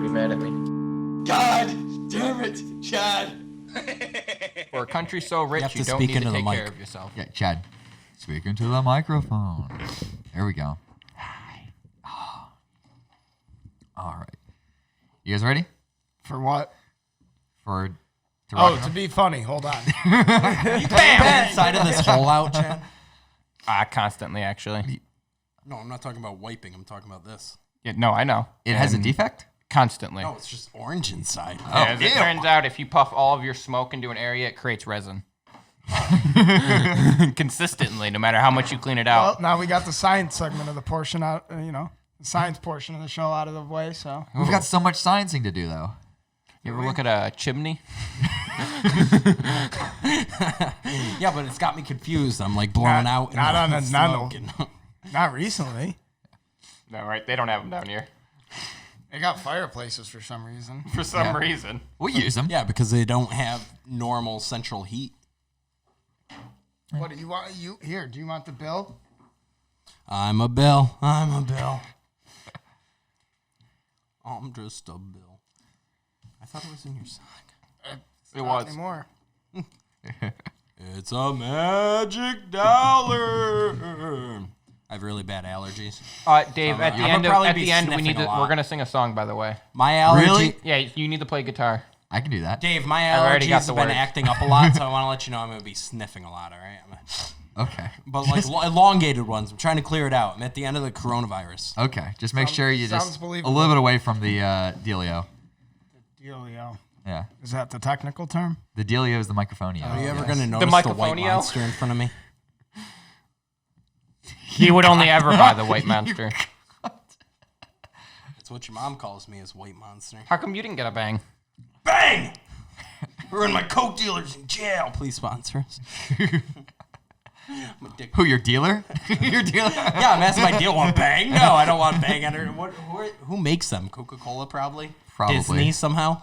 be mad at me. God damn it, Chad. For a country so rich, you don't need to take care of yourself. Yeah, Chad, speak into the microphone. There we go. Hi. Oh. All right. You guys ready? For what? To be funny. Hold on. You bam! Inside of this hole out, Chad? Constantly, actually. No, I'm not talking about wiping. I'm talking about this. Yeah, no, I know. It has a defect? Constantly. No, it's just orange inside. Yeah, as it turns out, if you puff all of your smoke into an area, it creates resin. Consistently, no matter how much you clean it out. Well, now we got the science segment of the portion out, the science portion of the show out of the way, so. We've got so much sciencing to do, though. You ever look at a chimney? Yeah, but it's got me confused. I'm like blowing out. Not on a smoke. Not recently. No, right? They don't have them down here. They got fireplaces for some reason. For some reason. We'll use them. Yeah, because they don't have normal central heat. What do you want? Here, do you want the bill? I'm a bill. I'm just a bill. I thought it was in your sock. It was. Anymore. It's a magic dollar. I have really bad allergies. Dave, at the end, we're gonna sing a song. By the way, my allergy. Really? Yeah, you need to play guitar. I can do that. Dave, my already got allergies the have been words. acting up a lot, so I want to let you know I'm gonna be sniffing a lot. All right. Okay. But like elongated ones. I'm trying to clear it out. I'm at the end of the coronavirus. Okay. Just make sure you just a believable. little bit away from the dealio. Dealio. Yeah. Is that the technical term? The dealio is the microphonio. Are you ever gonna notice the white microphonio? monster in front of me? He would only ever buy the white monster. That's what your mom calls me, is white monster. How come you didn't get a bang? Bang! We're in my coke dealers in jail. Please sponsor us. Who, your dealer? Your dealer? Yeah, I'm asking my deal. Want bang? No, I don't want bang. Who makes them? Coca-Cola, probably? Probably. Disney, somehow?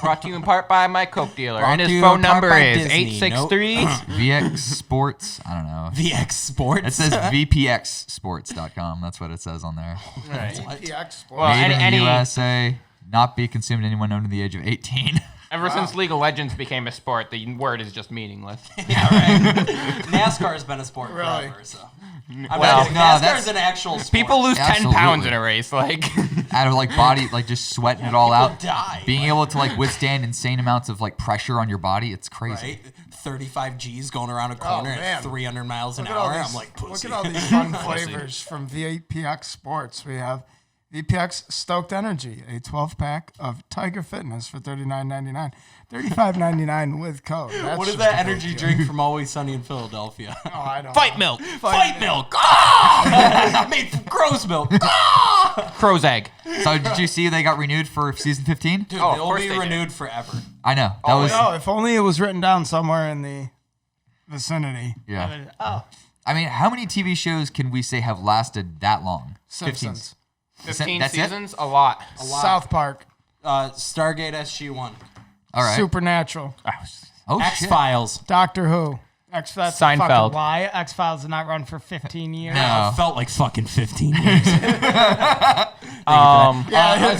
Brought to you in part by my Coke dealer. Brought And to his you phone in part number by is Disney. 863. VX Sports. I don't know. VX Sports? It says VPXsports.com. That's what it says on there. Right. PX Sports. Well, Made in any- USA. Not be consumed to anyone under the age of 18. Ever since League of Legends became a sport, the word is just meaningless. Yeah, right. NASCAR's been a sport Really? forever, so. Well, NASCAR's an actual sport. People lose 10 Absolutely. pounds in a race, like. Out of like body, like just sweating it all people out. die. Being able to like withstand insane amounts of like pressure on your body. It's crazy. Right? 35 G's going around a corner man. at 300 miles an Look at all hour. these- I'm like, pussy. Look at all these fun flavors from VPX Sports. We have VPX Stoked Energy, a 12-pack of Tiger Fitness for $39.99. $35.99 with code. That's What is just that a energy great drink from Always Sunny in Philadelphia? deal. Oh, I don't Fight know. milk. Fight milk. Ah! Made from crow's milk. Ah! Crow's egg. So did you see they got renewed for season 15? Dude, Oh, of they'll course be they did. renewed forever. I know. That was Oh, if only it was written down somewhere in the vicinity. yeah. Oh, I mean, how many TV shows can we say have lasted that long? Simpsons. 15 That's it? seasons, a lot. South Park. Stargate SG-1. All right. Supernatural. Oh shit. X-Files. Doctor Who. That's Seinfeld. fucking lie. X-Files did not run for 15 years. No. Felt like fucking 15 years.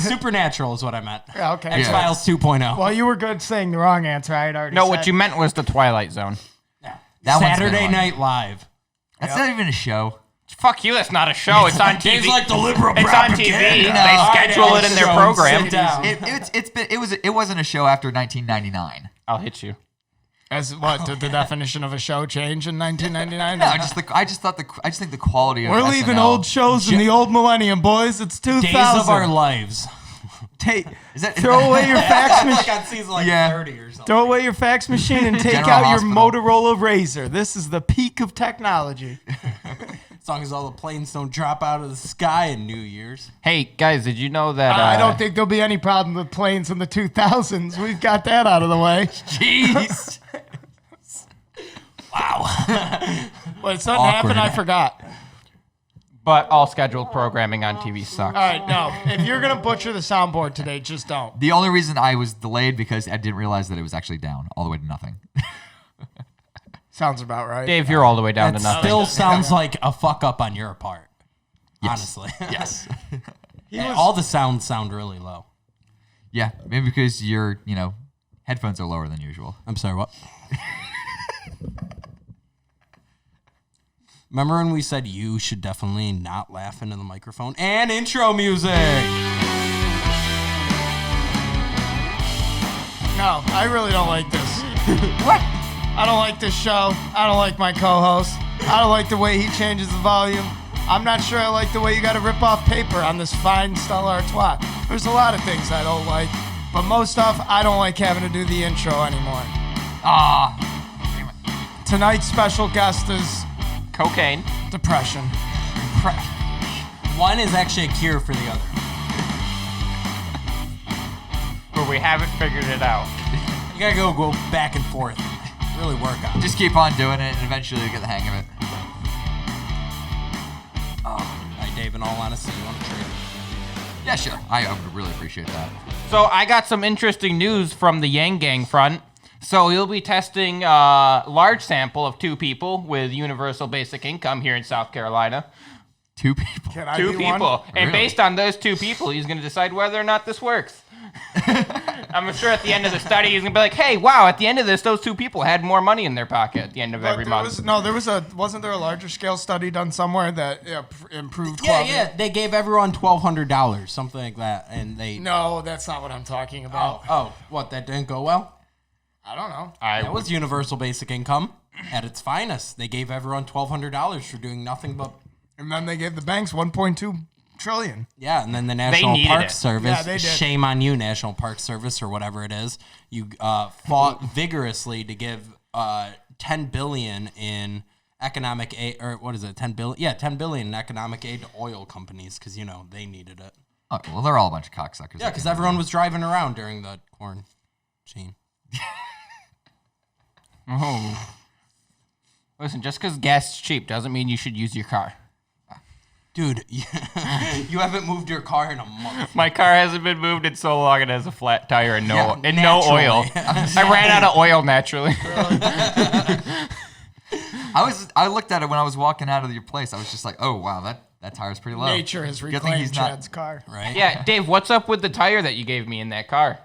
Supernatural is what I meant. Yeah, okay. X-Files 2.0. Well, you were good saying the wrong answer. I had already No, said. what you meant was the Twilight Zone. That one's been Saturday on. Night Live. That's not even a show. Fuck you, that's not a show. It's on TV. Dave's like the liberal It's on TV. propaganda. They schedule it in their program. Sit down. It wasn't a show after 1999. I'll hit you. As what? Did the definition of a show change in 1999? No, I just think the quality of We're leaving SNL old shows in the old millennium, boys. It's 2000. Days of Our Lives. Is that Throw away your fax Like machine. on season like Yeah. 30 or something. Throw away your fax machine and take General out your Hospital. Motorola Razor. This is the peak of technology. As long as all the planes don't drop out of the sky in New Year's. Hey, guys, did you know that... I don't think there'll be any problem with planes in the 2000s. We've got that out of the way. Jeez. Wow. Well, something happened. I forgot. But all scheduled programming on TV sucks. All right, no. If you're gonna butcher the soundboard today, just don't. The only reason I was delayed because I didn't realize that it was actually down all the way to nothing. Sounds about right. Dave, you're all the way down That to nothing. still sounds like a fuck up on your part. Yes. Honestly. Yes. All the sounds sound really low. Yeah, maybe because your, headphones are lower than usual. I'm sorry, what? Remember when we said you should definitely not laugh into the microphone? And intro music! No, I really don't like this. What? I don't like this show. I don't like my co-host. I don't like the way he changes the volume. I'm not sure I like the way you got to rip off paper on this fine Stella Artois. There's a lot of things I don't like, but most stuff I don't like having to do the intro anymore. Tonight's special guest is Cocaine. depression. One is actually a cure for the other. But we haven't figured it out. You gotta go back and forth. Really work on it. Just keep on doing it, and eventually you'll get the hang of it. All right, Dave, in all honesty, you want to trade? Yeah, sure. I would really appreciate that. So I got some interesting news from the Yang Gang front. So he'll be testing a large sample of 2 people with universal basic income here in South Carolina. 2 people. Can I 2 be people. one? And Really? based on those 2 people, he's going to decide whether or not this works. I'm sure at the end of the study, he's going to be like, hey, wow, at the end of this, those 2 people had more money in their pocket at the end of every month. Wasn't there a larger scale study done somewhere that improved Yeah, quality? yeah. They gave everyone $1,200, something like that, and they. No, that's not what I'm talking about. Oh, what? That didn't go well? I don't know. That was universal basic income at its finest. They gave everyone $1,200 for doing nothing but. And then they gave the banks 1.2 trillion. Yeah, and then the National needed Park it. Service, Yeah, they did. shame on you, National Park Service or whatever it is, you fought vigorously to give $10 billion in economic aid, or what is it, $10 billion? Yeah, $10 billion in economic aid to oil companies because, they needed it. Oh, well, they're all a bunch of cocksuckers. Yeah, because everyone was driving around during the quarantine. Oh. Listen, just because gas is cheap doesn't mean you should use your car. Dude, you haven't moved your car in a month. My car hasn't been moved in so long it has a flat tire and no oil. naturally. I ran out of oil naturally. I looked at it when I was walking out of your place. I was just like, oh, wow, that tire's pretty low. Nature has Good thing reclaimed he's not- Chad's car. Right? Yeah, Dave, what's up with the tire that you gave me in that car?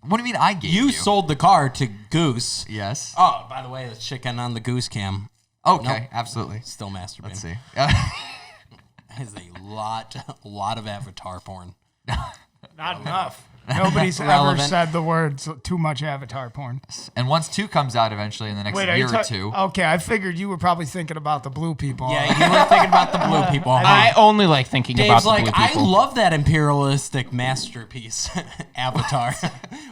What do you mean I gave you? You sold the car to Goose. Yes. Oh, by the way, the chicken on the Goose cam. Okay, Nope. absolutely. Still masturbating. Let's see. Is a lot of Avatar porn. Not enough. Nobody's ever Relevant. said the words too much Avatar porn. And once 2 comes out eventually in the next are year you or 2. Okay, I figured you were probably thinking about the blue people. Yeah, you were thinking about the blue people. I only like thinking about Dave's the like, blue I people. love that imperialistic masterpiece, Avatar.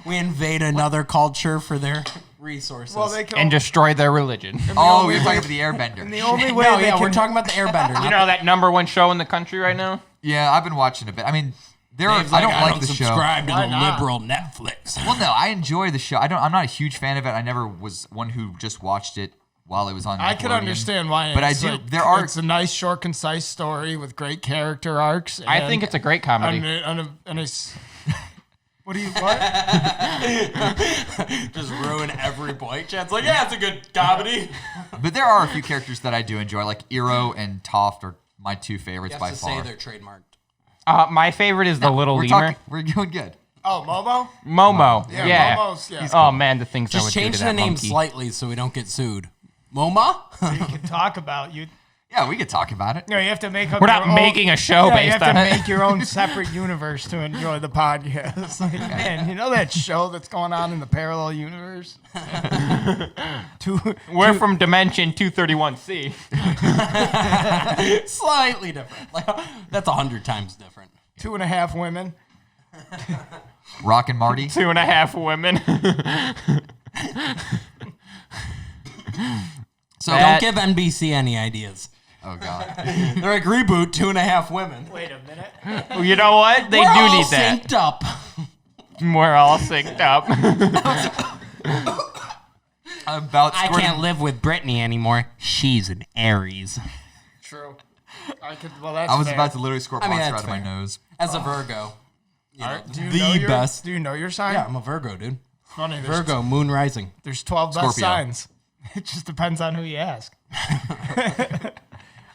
We invade another culture for their resources. Well, they can. and destroy their religion. Oh, you're talking about the Airbender. the only way no, they yeah, can, we're talking about the Airbender. You know that #1 show in the country right now? Yeah, I've been watching a bit. I mean, Dave's I don't like the show. subscribe to Why the not? liberal Netflix. Well, no, I enjoy the show. I'm not a huge fan of it. I never was one who just watched it while it was on. I can Nickelodeon. understand why. But I it's do. like- There are. It's a nice, short, concise story with great character arcs. I think it's a great comedy. What do you what? Just ruin every point. Chad's like, yeah, it's a good comedy. But there are a few characters that I do enjoy, like Eero and Toph are my 2 favorites You by have to far. say they're trademarked. My favorite is the little we're lemur. we're doing good. Oh, Momo. Momo. Yeah. Momo's. Yeah. Oh, man, the things I Just would do change to the that name monkey. slightly so we don't get sued. MoMA? You can talk about you. Yeah, we could talk about it. No, you have to make up. We're your not own- making a show Yeah, you based have to on it. make your own separate universe to enjoy the podcast. Like, man, you know that show that's going on in the parallel universe? We're from Dimension 231C. Slightly different. Like, that's 100 times different. 2.5 women. Rock and Marty. 2.5 women. So That- Don't give NBC any ideas. oh god. They're like, reboot 2.5 women. Wait a minute. Well, you know what? They We're do all need that. synced up. We're all synced up. About I squirting- can't live with Brittany anymore. She's an Aries. True. I could. Well, that's. I was fair. about to literally squirt I mean, monster that's out of my fair. nose. As a Virgo. You know, Do you the know your, best. Do you know your sign? Yeah, I'm a Virgo, dude. Funny. There's, Virgo, moon rising. There's 12 best Scorpio. signs. It just depends on who you ask.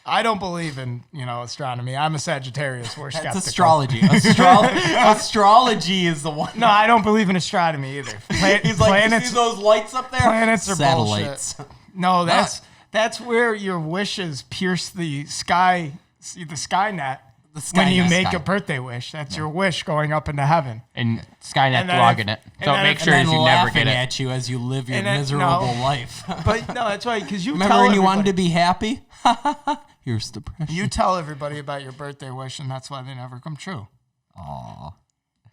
I don't believe in, astronomy. I'm a Sagittarius. We're skeptical. That's astrology. Astrology is the one. No, I don't believe in astronomy either. He's like, you see those lights up there? Planets are satellites. bullshit. No, that's where your wishes pierce the sky net. When you make a birthday wish, that's your wish going up into heaven. And Skynet And then logging it. So make sure And you never get laughing it. at you as you live your And then- miserable no. life. But no, that's why, because you Remember tell when you wanted everybody- to be happy? Here's depression. You tell everybody about your birthday wish, and that's why they never come true. Aw.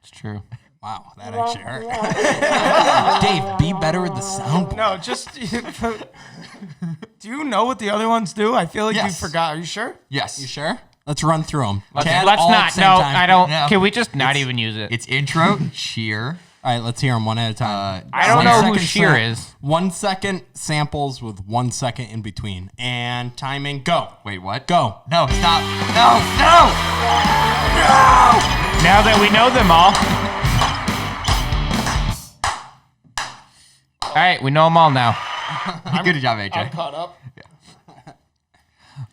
It's true. Wow, that actually hurt. Dave, be better with the sound. No, just do you know what the other ones do? I feel like you Yes. forgot. Are you sure? Yes. You sure? Let's run through them. Let's not. No, I don't. No. Can we just not even use it? It's intro, cheer. All right, let's hear them one at a time. I don't 1 know who second Sheer is. 1 second samples with 1 second in between. And timing, go. Wait, what? Go. No, stop. No, no! Now that we know them all. All right, we know them all now. Good job, AJ. I'm caught up.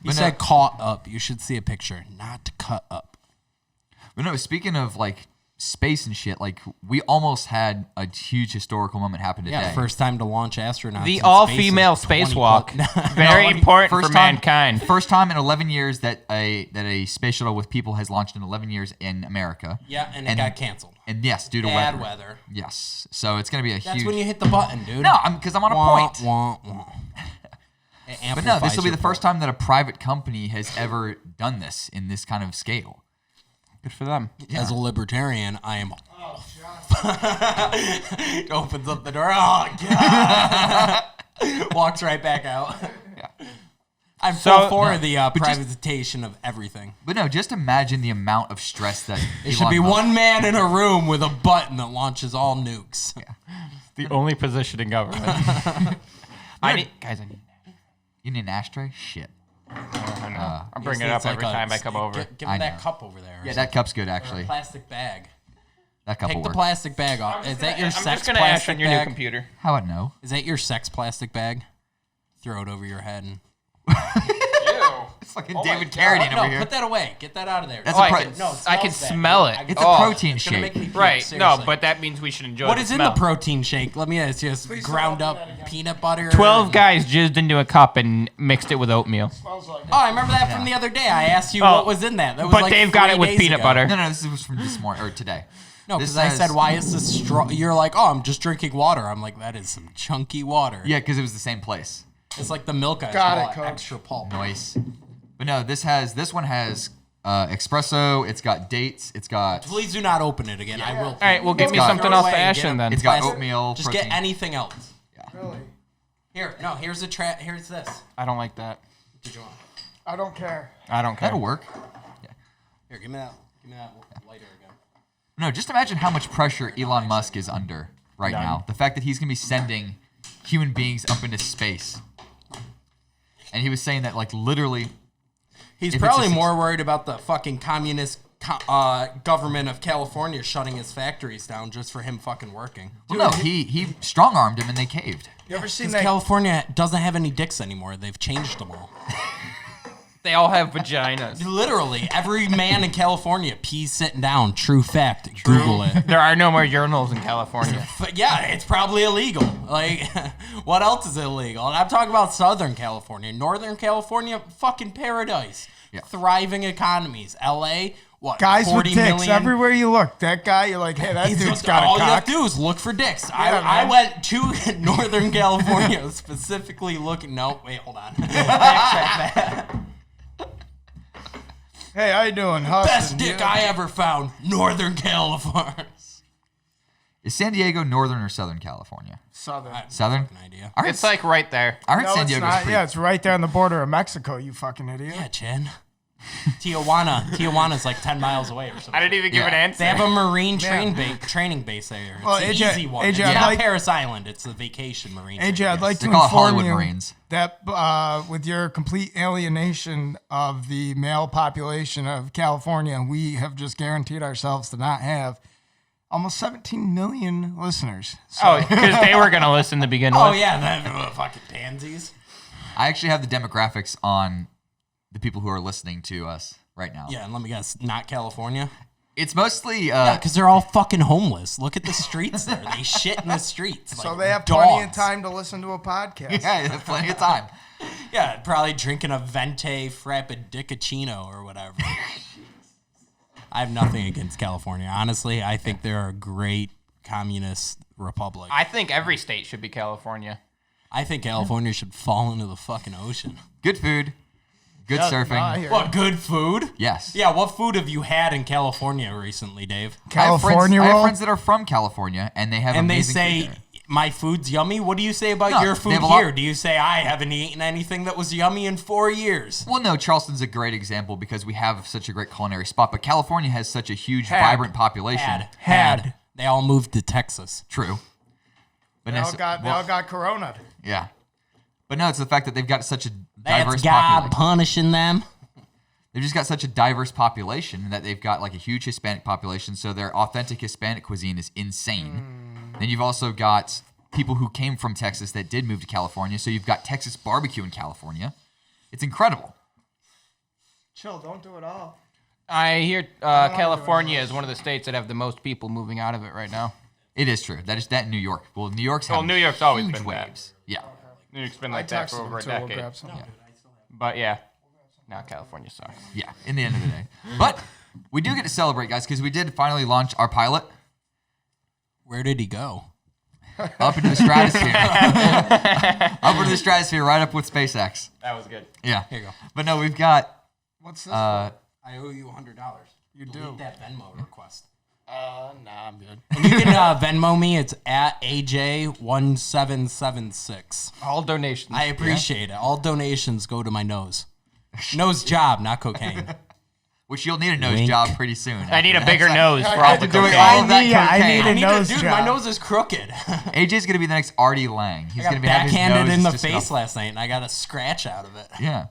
You said caught up. You should see a picture, not cut up. But no, speaking of like space and shit, like we almost had a huge historical moment happen today. Yeah, first time to launch astronauts. The in all-female space in 20 spacewalk. Very important for First mankind. First time in 11 years that a space shuttle with people has launched in 11 years in America. Yeah, and it got canceled. And yes, due to Bad weather. weather. Yes, so it's gonna be a That's huge. when you hit the button, dude. No, because I'm on a point. Wah, wah. It But no, this amplifies will be your the first point. time that a private company has ever done this in this kind of scale. Good for them. As a libertarian, I am. Opens up the door. Oh God! Walks right back out. I'm So- for the just- privatization of everything. But no, just imagine the amount of stress that It should be Musk- one man in a room with a button that launches all nukes. The only position in government. I need You need an ashtray? Shit. I'm bringing it up every time I come over. Give I me that know. cup over there. Yeah, that cup's good actually. plastic bag. That cup will Take the work. plastic bag off. Is that your I'm sex just gonna ash plastic on your new bag? computer. How about no? Is that your sex plastic bag? Throw it over your head and. It's fucking David Carradine No, over here. put that away. Get that out of there. That's Oh, a I pro- can, No, it I can smells bad. smell it. It's Oh. a protein It's gonna shake. make me puke, Right. No, seriously. but that means we should enjoy What the is in smell. the protein shake? Let me ask. Just ground up peanut butter. 12 guys jizzed into a cup and mixed it with oatmeal. Oh, I remember that from the other day. I asked you Oh, what was in that. That was But like Dave got 3 it with days peanut ago. butter. No, this was from this morning or today. No, This because I says- said, why is this straw? You're like, oh, I'm just drinking water. I'm like, that is some chunky water. Yeah, because it was the same place. It's like the milk ice. Got call it, Coach. Extra pulp. Nice. But no, this one has espresso. It's got dates. It's got Please do not open it again. I will. All right, well, give me got- something Throw it else away to and ash get in them. then. It's got Plastic- oatmeal, Just protein. get anything else. Really? Here, no. Here's Here's this. I don't like that. Did you want? I don't care. I don't care. That'll work. Here, give me that. Give me that lighter again. No, just imagine how much pressure Elon Musk is under right None. now. The fact that he's gonna be sending human beings up into space, and he was saying that like literally. He's If it's probably a- more worried about the fucking communist government of California shutting his factories down just for him fucking working. Well, no, he strong armed him and they caved. You ever seen Because that? California doesn't have any dicks anymore. They've changed them all. They all have vaginas. Literally, every man in California pees sitting down. True fact. Google it. There are no more urinals in California. But yeah, it's probably illegal. Like, what else is illegal? And I'm talking about Southern California. Northern California, fucking paradise. Yeah. Thriving economies. LA, what? Guys with 40 dicks million? everywhere you look. That guy, you're like, hey, that He's dude's just- got all a you have cock. to do is look for dicks. Yeah, I man. went to Northern California specifically looking. No, wait, hold on. Backtrack that. Hey, how you doing? Best Hustin', dick yeah. I ever found. Northern California. Is San Diego Northern or Southern California? Southern. Southern. An idea. I heard, It's like right there. I heard No, San it's Diego's not. pretty. Yeah, it's right there on the border of Mexico, you fucking idiot. Yeah, Chen. Tijuana's like 10 miles away or something. I didn't even give Yeah. an answer. They have a marine training base there. It's Well, an AJ easy one. AJ, It's I'd not like- Paris Island. It's a vacation marine. AJ, training I'd like base. to They call it inform Hollywood you Marines. that with your complete alienation of the male population of California, we have just guaranteed ourselves to not have almost 17 million listeners. So, Oh, because they were going to listen to begin Oh, with. yeah, that fucking pansies. I actually have the demographics on the people who are listening to us right now. Yeah, and let me guess, not California? It's mostly Yeah, because they're all fucking homeless. Look at the streets there. They shit in the streets. So like they have dogs. plenty of time to listen to a podcast. yeah, they have plenty of time. Yeah, probably drinking a Venti Frappuccino or whatever. I have nothing against California. Honestly, I think they're a great communist republic. I think every state should be California. I think California should fall into the fucking ocean. Good food, good Yeah, surfing. no, I hear What, good food? Yes. Yeah, what food have you had in California recently, Dave? California I have roll. friends that are from California, and they have And they amazing say, food there. my food's yummy? What do you say about No, your they food have a lot- here? Do you say, I haven't eaten anything that was yummy in 4 years? Well, no, Charleston's a great example because we have such a great culinary spot, but California has such a huge, vibrant population. Had. They all moved to Texas. True. But They all necess- got corona. yeah. But no, it's the fact that they've got such a That's diverse God population. punishing them. They've just got such a diverse population that they've got like a huge Hispanic population, so their authentic Hispanic cuisine is insane. Then you've also got people who came from Texas that did move to California, so you've got Texas barbecue in California. It's incredible. Chill, don't do it all. I hear California is one of the states that have the most people moving out of it right now. It is true. That is that in New York. Well, New York's Well, having New York's always huge been that. waves. Yeah. New York's been I like that texted for over him a too. We'll decade. grab some. But yeah, now California sucks. Yeah, in the end of the day. But we do get to celebrate, guys, because we did finally launch our pilot Where did he go? up into the stratosphere. Up into the stratosphere, right up with SpaceX. That was good. Yeah. Here you go. But no, we've got What's this? I owe you $100. You Delete do. that Venmo request. Nah, I'm good. And you can Venmo me. It's at AJ1776. All donations. I appreciate it. All donations go to my nose. Nose job, not cocaine. which you'll need a nose Wink. job pretty soon. I need a bigger nose for all the doing cocaine. all of that I need cocaine. a nose dude, job. my nose is crooked. AJ's gonna be the next Artie Lang. He's I gonna got be having his backhanded nose in the just gonna- face last night, and I got a scratch out of it. Yeah.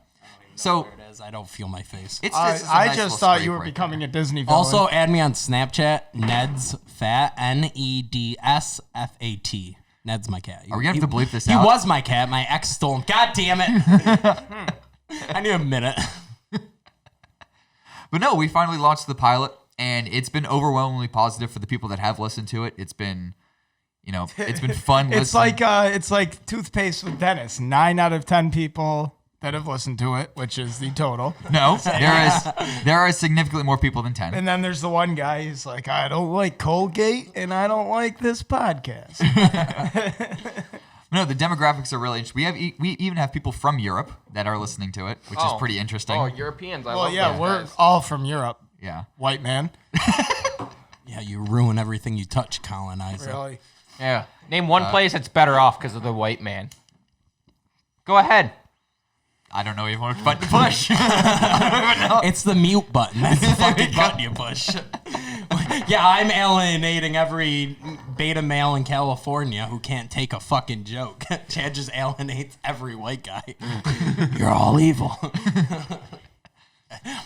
So There it is. I don't feel my face. it's I, just a I nice just little thought scrape you were right becoming there. a Disney villain. Also, add me on Snapchat, Ned's Fat, NEDSFAT. Ned's my cat. Are we gonna have to bleep this He out? was my cat. My ex stole him. God damn it. I need a minute. But no, we finally launched the pilot, and it's been overwhelmingly positive for the people that have listened to it. It's been, it's been fun. it's like toothpaste with Dennis. 9 out of 10 people that have listened to it, which is the total. No, there are significantly more people than 10. And then there's the one guy who's like, I don't like Colgate and I don't like this podcast. No, the demographics are really interesting. We even have people from Europe that are listening to it, which is pretty interesting. Oh, Europeans. I Well, love yeah, those we're guys. all from Europe. Yeah. White man. Yeah, you ruin everything you touch, colonizer. Really? Yeah. Name one place that's better off because of the white man. Go ahead. I don't know even what button to push. It's the mute button. That's the fucking button you push. Yeah, I'm alienating every beta male in California who can't take a fucking joke. Chad just alienates every white guy. You're all evil.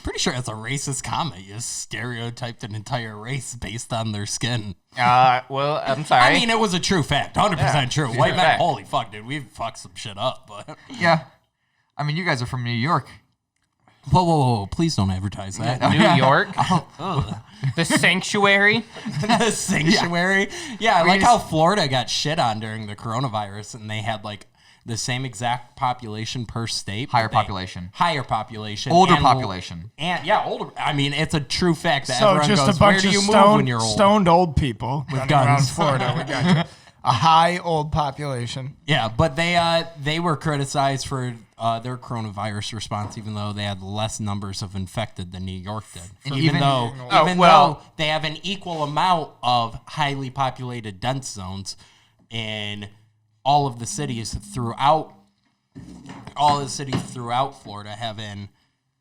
Pretty sure that's a racist comment. You stereotyped an entire race based on their skin. Well, I'm sorry. I mean, it was a true fact. 100% true. White men, fact. holy fuck, dude. We fucked some shit up. But Yeah. I mean, you guys are from New York. Whoa. Please don't advertise that. New York. The sanctuary. The sanctuary. Yeah, I like how Florida got shit on during the coronavirus, and they had like the same exact population per state. Higher population. Higher population. Older and- population. And yeah, older. I mean, it's a true fact that So everyone just goes, a bunch where do of you move when you're old? stoned old people With running guns. around Florida. We got you. A high old population. Yeah, but they were criticized for their coronavirus response, even though they had less numbers of infected than New York did. And even even- though they have an equal amount of highly populated dense zones in all of the cities throughout Florida have an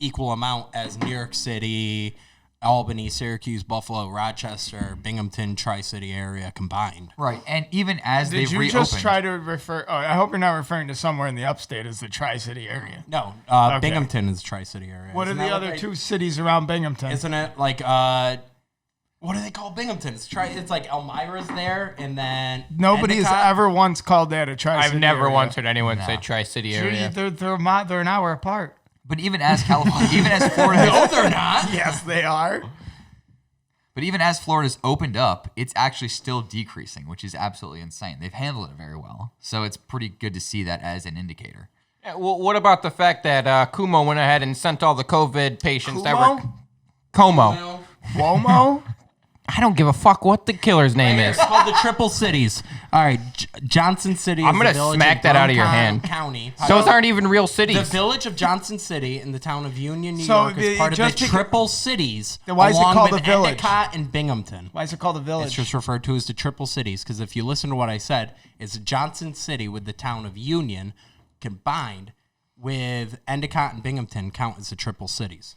equal amount as New York City, Albany, Syracuse, Buffalo, Rochester, Binghamton, Tri-City area combined. Right. And even as Did they've you reopened. just try to refer? Oh, I hope you're not referring to somewhere in the upstate as the Tri-City area. No, Okay. Binghamton is Tri-City area. What are Isn't the that other what they- two cities around Binghamton? Isn't it like what do they call Binghamton? It's like Elmira's there, and then Nobody has Endicott. ever once called that a Tri-City I've never area. once heard anyone say Tri-City area. They're an hour apart. But even as California, even as Florida, No, they're not. Yes, they are. but even as Florida's opened up, it's actually still decreasing, which is absolutely insane. They've handled it very well, so it's pretty good to see that as an indicator. Yeah, well, what about the fact that Kumo went ahead and sent all the COVID patients that were Como? Cuomo? I don't give a fuck what the killer's name is. It's called the Triple Cities. All right, Johnson City. I'm is gonna a village smack in that out of your Bergen hand. County. Those aren't even real The cities. village of Johnson City in the town of Union, New So York, is part of the just because- Triple Cities. Then why is it along called with the village? Endicott and Binghamton. Why is it called a village? It's just referred to as the Triple Cities because if you listen to what I said, it's Johnson City with the town of Union combined with Endicott and Binghamton count as the Triple Cities.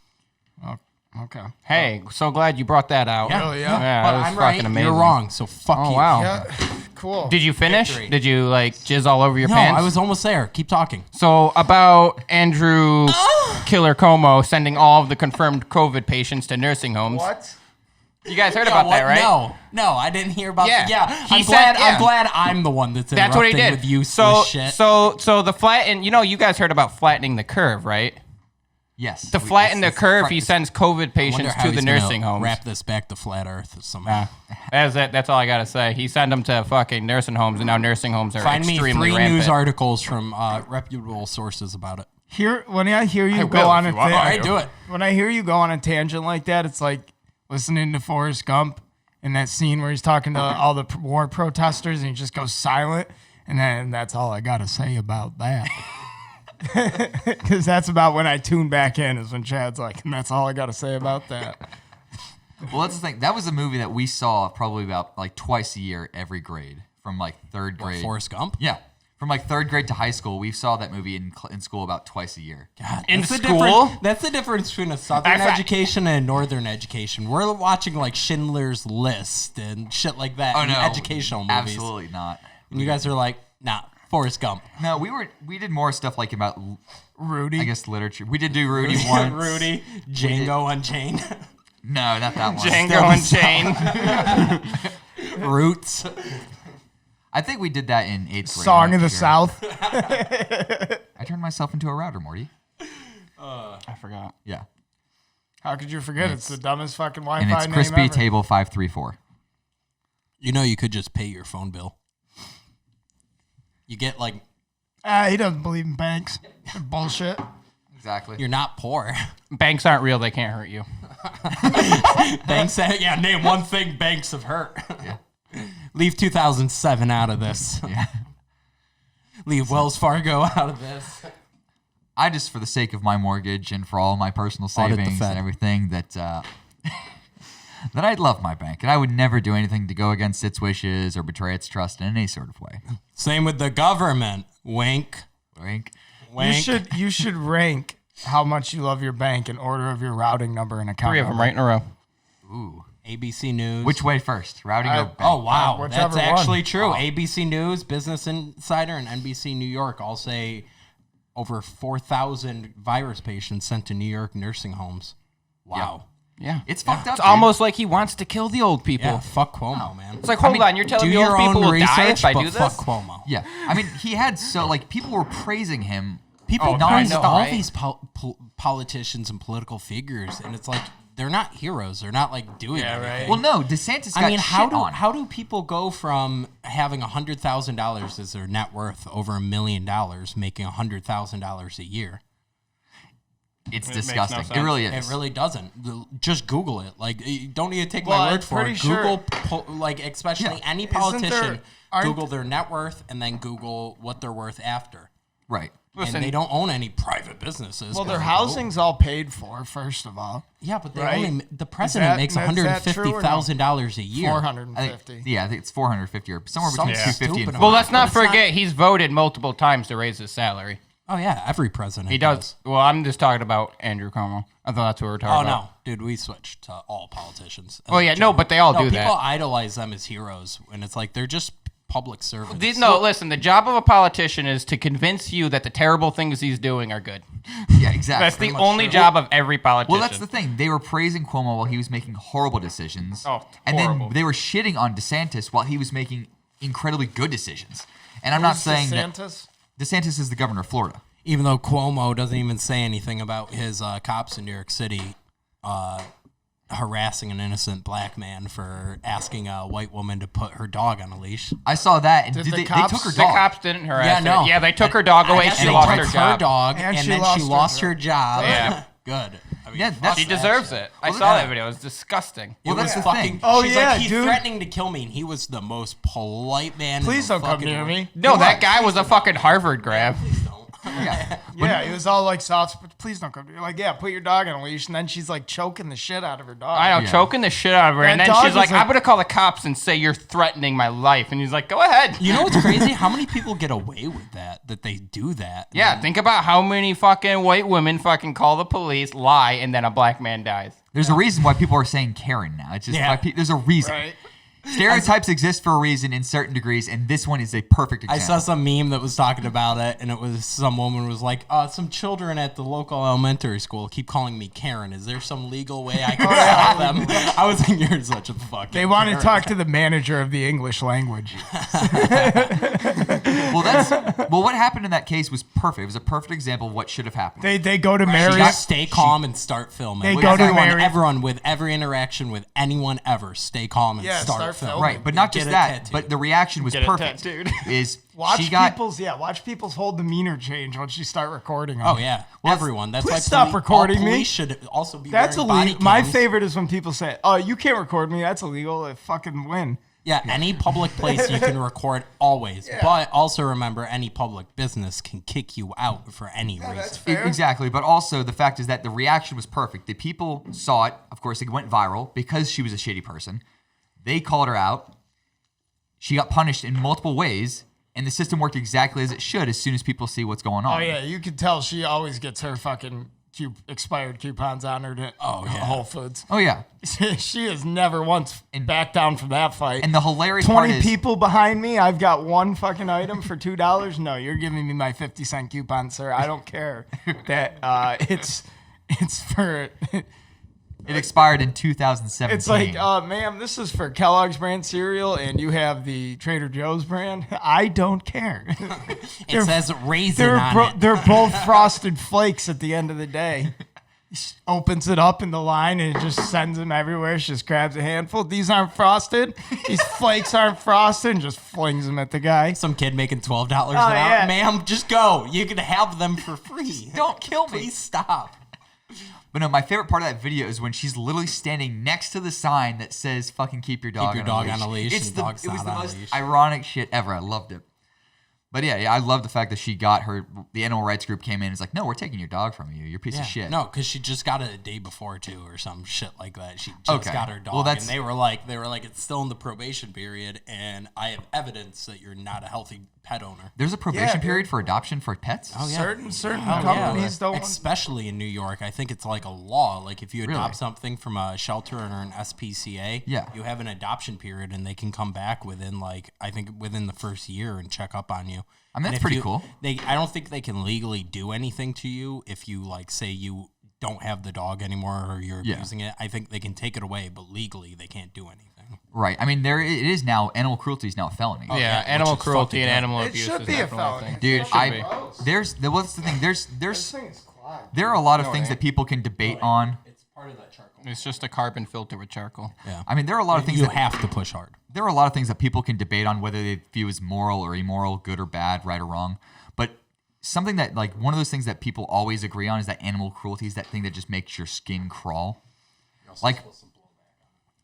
Okay. Hey, so glad you brought that out. Oh, yeah. Yeah, But that was I'm fucking right. amazing. You're wrong. So fuck Oh, you. wow. Yeah. Cool. Did you finish? Victory. Did you like jizz all over your No, pants? I was almost there. Keep talking. So about Andrew Killer Como sending all of the confirmed COVID patients to nursing homes. What? You guys heard about that, right? No, I didn't hear about. Yeah. Yeah, He I'm said- glad. yeah. I'm glad I'm the one that's That's what he interrupting did. with useless shit. So the flatten. You know, you guys heard about flattening the curve, right? Yes. To flatten the curve, he sends COVID I wonder patients how to he's the gonna nursing homes. Wrap this back to flat Earth somehow. That's it. That's all I gotta say. He sent them to fucking nursing homes, and now nursing homes are Find me extremely 3 rampant. news articles from reputable sources about it. When I hear you I go will on if a you want. All right, do it. When I hear you go on a tangent like that, it's like listening to Forrest Gump in that scene where he's talking to all the war protesters and he just goes silent. And then that's all I got to say about that. Because that's about when I tune back in, is when Chad's like, and that's all I got to say about that. Well, that's the thing. That was a movie that we saw probably about like twice a year, every grade, from like third grade. Forrest Gump. Yeah, from like third grade to high school, we saw that movie in school about twice a year. God, In that's the school? difference- That's the difference between a southern I- education and a northern education. We're watching like Schindler's List and shit like that. Oh in no, educational movies. absolutely not. And you guys are like, nah, Forrest Gump. No, we did more stuff like about Rudy. I guess literature. We did do Rudy once. Rudy, Django Unchained, No, not that one. Django Unchained. Roots. I think we did that in 8th grade. Song I'm of the not sure. South. I turned myself into a router, Morty. I forgot. Yeah, How could you forget? It's the dumbest fucking Wi-Fi and it's name Crispy ever. Table 534. You know, you could just pay your phone bill. You get like, He doesn't believe in banks. They're bullshit. Exactly. you're not poor. Banks aren't real. They can't hurt you. Banks, yeah, name one thing banks have hurt. Yeah. Leave 2007 out of this. Yeah. Leave Wells Fargo out of this. I just, for the sake of my mortgage and for all my personal Audit the savings Fed. and everything, that that I'd love my bank, and I would never do anything to go against its wishes or betray its trust in any sort of way. Same with the government. Wink. Wink. Wink. You should rank how much you love your bank in order of your routing number and account 3 of them number. right in a row. Ooh. ABC News. Which way first? Routing or bank? Oh, wow. Whichever That's actually one. true. ABC News, Business Insider, and NBC New York all say over 4,000 virus patients sent to New York nursing homes. Wow. Yeah. It's fucked up. It's dude. almost like he wants to kill the old people. Yeah, fuck Cuomo, man. It's like, hold on, you're telling Do me old your people own will die research, if I but do this? fuck Cuomo. Yeah. I mean, he had people were praising him. People Oh, I praise know, all right? these politicians and political figures, and it's like they're not heroes. They're not like doing anything. Well, no, DeSantis got I mean, shit on. how do people go from having $100,000 as their net worth over $1 million, making $100,000 a year? It's makes no disgusting. sense. It really is. It really doesn't. Just Google it. Like, you don't need to take Well, my I'm word for pretty it. sure- Google, like, especially any Isn't there- politician, aren't- Google their net worth and then Google what they're worth after. Right. Listen, And they don't own any private businesses. Well, their 'cause housing's all paid for, first of all. yeah, but they right? only the president that- makes is that true or no? $150,000 a year. 450. I think it's 450 or somewhere between Something 250 and stupid well, amount. let's not But it's not- forget he's voted multiple times to raise his salary. Oh yeah, every president. He does. Well, I'm just talking about Andrew Cuomo. I thought that's what we were talking Oh about. no, dude, we switched to all politicians. Oh yeah, no, but they all do people that. idolize them as heroes, and it's like they're just public servants. No, listen. The job of a politician is to convince you that the terrible things he's doing are good. Yeah, exactly. That's the only job of every politician. Well, that's the thing. They were praising Cuomo while he was making horrible decisions. Oh, and horrible. then they were shitting on DeSantis while he was making incredibly good decisions. And I'm not saying that DeSantis? DeSantis is the governor of Florida. Even though Cuomo doesn't even say anything about his cops in New York City harassing an innocent black man for asking a white woman to put her dog on a leash. I saw that, and Did they the took cops- her The dog. cops didn't harass Yeah, no. her. Yeah, they took her dog away. And She they lost took her job. dog, And and she then lost she her lost job. her job. Yeah. Good. I mean, Yeah, fuck that's- She that deserves shit. it. I Well, saw yeah. that video. It was disgusting. Well, It that's was the fucking. thing. Oh, She's yeah, like, he's dude. threatening to kill me, and he was the most polite man. Please in the don't come fucking near world. me. No, that guy was a fucking Harvard grad. Please don't. Yeah. Yeah, he was all like soft, but please don't come. Like, yeah, put your dog on a leash, and then she's like choking the shit out of her dog. I know, Yeah. choking the shit out of her. And That then dog she's was like, like- I'm going to call the cops and say you're threatening my life. And he's like, go ahead. You know what's crazy? How many people get away with that? That they do that? Yeah, think about how many fucking white women fucking call the police, lie, and then a black man dies. There's a reason why people are saying Karen now. It's just Yeah. why there's a reason. Right? Stereotypes exist for a reason in certain degrees, and this one is a perfect I example. saw some meme that was talking about it, and it was some woman was like, some children at the local elementary school keep calling me Karen. Is there some legal way I can stop them? I was like, you're such a fucking They want to Karen. talk to the manager of the English language. Well, what happened in that case was perfect. It was a perfect example of what should have happened. They go to She Marriott. got stay calm and start filming. They With go to everyone, Marriott. everyone with every interaction with anyone ever, stay calm and Yeah, start start filming. filming. Right, but not Get just a that, tattoo. but the reaction was Get it perfect. tattooed. Is Watch she got watch people's whole demeanor change once you start recording them. Oh yeah, everyone. That's please why stop recording all me. police should also be That's wearing body illegal. My cams. favorite is when people say, "Oh, you can't record me. That's illegal." I fucking win. Yeah, any public place you can record always, but also remember any public business can kick you out for any reason. Exactly, but also the fact is that the reaction was perfect. The people saw it. Of course, it went viral because she was a shitty person. They called her out. She got punished in multiple ways, and the system worked exactly as it should as soon as people see what's going on. Oh yeah, you can tell she always gets her fucking expired coupons on her to Whole Foods. Oh, yeah. She has never once backed down from that fight. And the hilarious part 20 is... people behind me. I've got one fucking item for $2. No, you're giving me my 50-cent coupon, sir. I don't care that it's for. It expired in 2017. It's like, ma'am, this is for Kellogg's brand cereal, and you have the Trader Joe's brand. I don't care. It says raisin on it. They're both frosted flakes at the end of the day. She opens it up in the line and it just sends them everywhere. She just grabs a handful. These aren't frosted. These flakes aren't frosted, and just flings them at the guy. Some kid making $12 an hour. yeah. Ma'am, just go. You can have them for free. Don't kill me. Please stop. But no, my favorite part of that video is when she's literally standing next to the sign that says "fucking keep your dog, your dog on a leash It's and the, dog's it was not the on a most leash. ironic shit ever. I loved it. But yeah, I love the fact that she got her. The animal rights group came in and was like, "No, we're taking your dog from you. You're a piece of shit." No, because she just got it a day before too, or some shit like that. She just Okay. got her dog, Well, that's- and they were like, it's still in the probation period, and I have evidence that you're not a healthy pet owner. There's a probation dude. period for adoption for pets. Oh, yeah. Certain Oh, companies don't want. especially in New York. I think it's like a law. Like if you adopt Really? something from a shelter or an SPCA, Yeah. you have an adoption period, and they can come back within within the first year and check up on you. I mean, And that's if pretty you- cool. I don't think they can legally do anything to you if you say you don't have the dog anymore or you're Yeah. abusing it. I think they can take it away, but legally they can't do anything. Right. I mean, it is now. Animal cruelty is now a felony. Yeah, yeah, animal which is cruelty and fucking animal It abuse should is be a definitely felony. thing. Dude, It should be. what's the thing? There's thing is clogged. there are a lot of things that people can debate on. It's part of that charcoal. It's just a carbon filter with charcoal. Yeah. I mean, there are a lot of things You that have to push hard. there are a lot of things that people can debate on whether they view as moral or immoral, good or bad, right or wrong. But something that one of those things that people always agree on is that animal cruelty is that thing that just makes your skin crawl. Like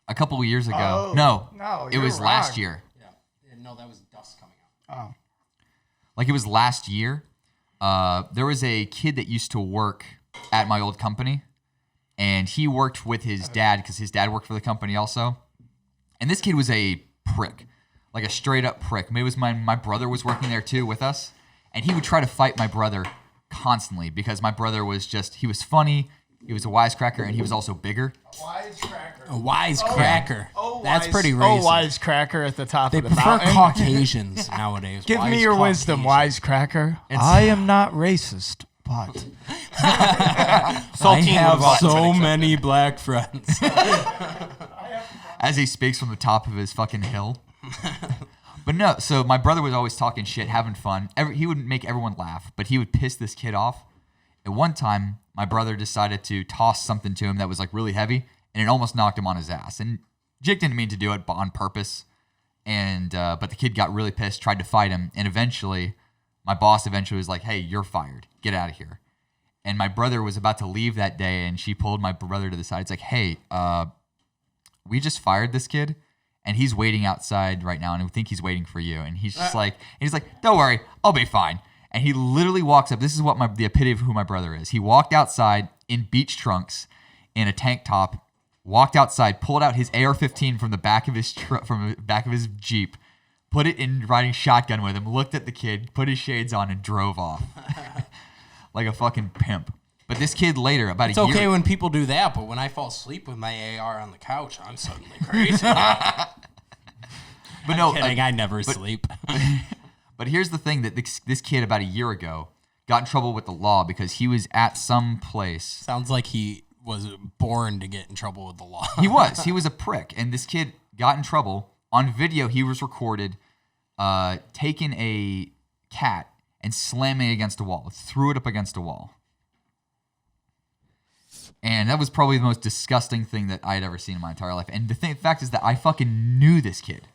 a couple of years ago. Oh, no, it you're was last wrong. year. Yeah. No, that was dust coming out. Like it was last year. There was a kid that used to work at my old company, and he worked with his dad because his dad worked for the company also. And this kid was a prick, like a straight up prick. Maybe it was my brother was working there too with us, and he would try to fight my brother constantly because my brother was he was funny, he was a wisecracker, and he was also bigger. A wisecracker. That's pretty Oh, racist. wisecracker at the top They of the prefer mountain. Caucasians nowadays. Give me Wise your wisdom, Caucasians. wisecracker. I am not racist, but I Saltine have with so many black friends. As he speaks from the top of his fucking hill. But But no, so my brother was always talking shit, having fun. He would make everyone laugh, but he would piss this kid off. At one time, my brother decided to toss something to him that was like really heavy, and it almost knocked him on his ass. And Jake didn't mean to do it, but on purpose. And but the kid got really pissed, tried to fight him, and eventually, my boss was like, "Hey, you're fired. Get out of here." And my brother was about to leave that day, and she pulled my brother to the side. It's like, "Hey, we just fired this kid, and he's waiting outside right now, and we think he's waiting for you." And he's just like, "Don't worry, I'll be fine." And he literally walks up. This is what the epitome of who my brother is. He walked outside in beach trunks, in a tank top, walked outside, pulled out his AR-15 from the back of his Jeep, put it in riding shotgun with him, looked at the kid, put his shades on, and drove off like a fucking pimp. But this kid later, about It's a year... okay when people do that, but when I fall asleep with my AR on the couch, I'm suddenly crazy. But no, Kidding, I never sleep. But here's the thing that this kid about a year ago got in trouble with the law because he was at some place. Sounds like he was born to get in trouble with the law. He was a prick. And this kid got in trouble. On video, he was recorded taking a cat and slamming it against a wall. Threw it up against a wall. And that was probably the most disgusting thing that I had ever seen in my entire life. And the fact is that I fucking knew this kid.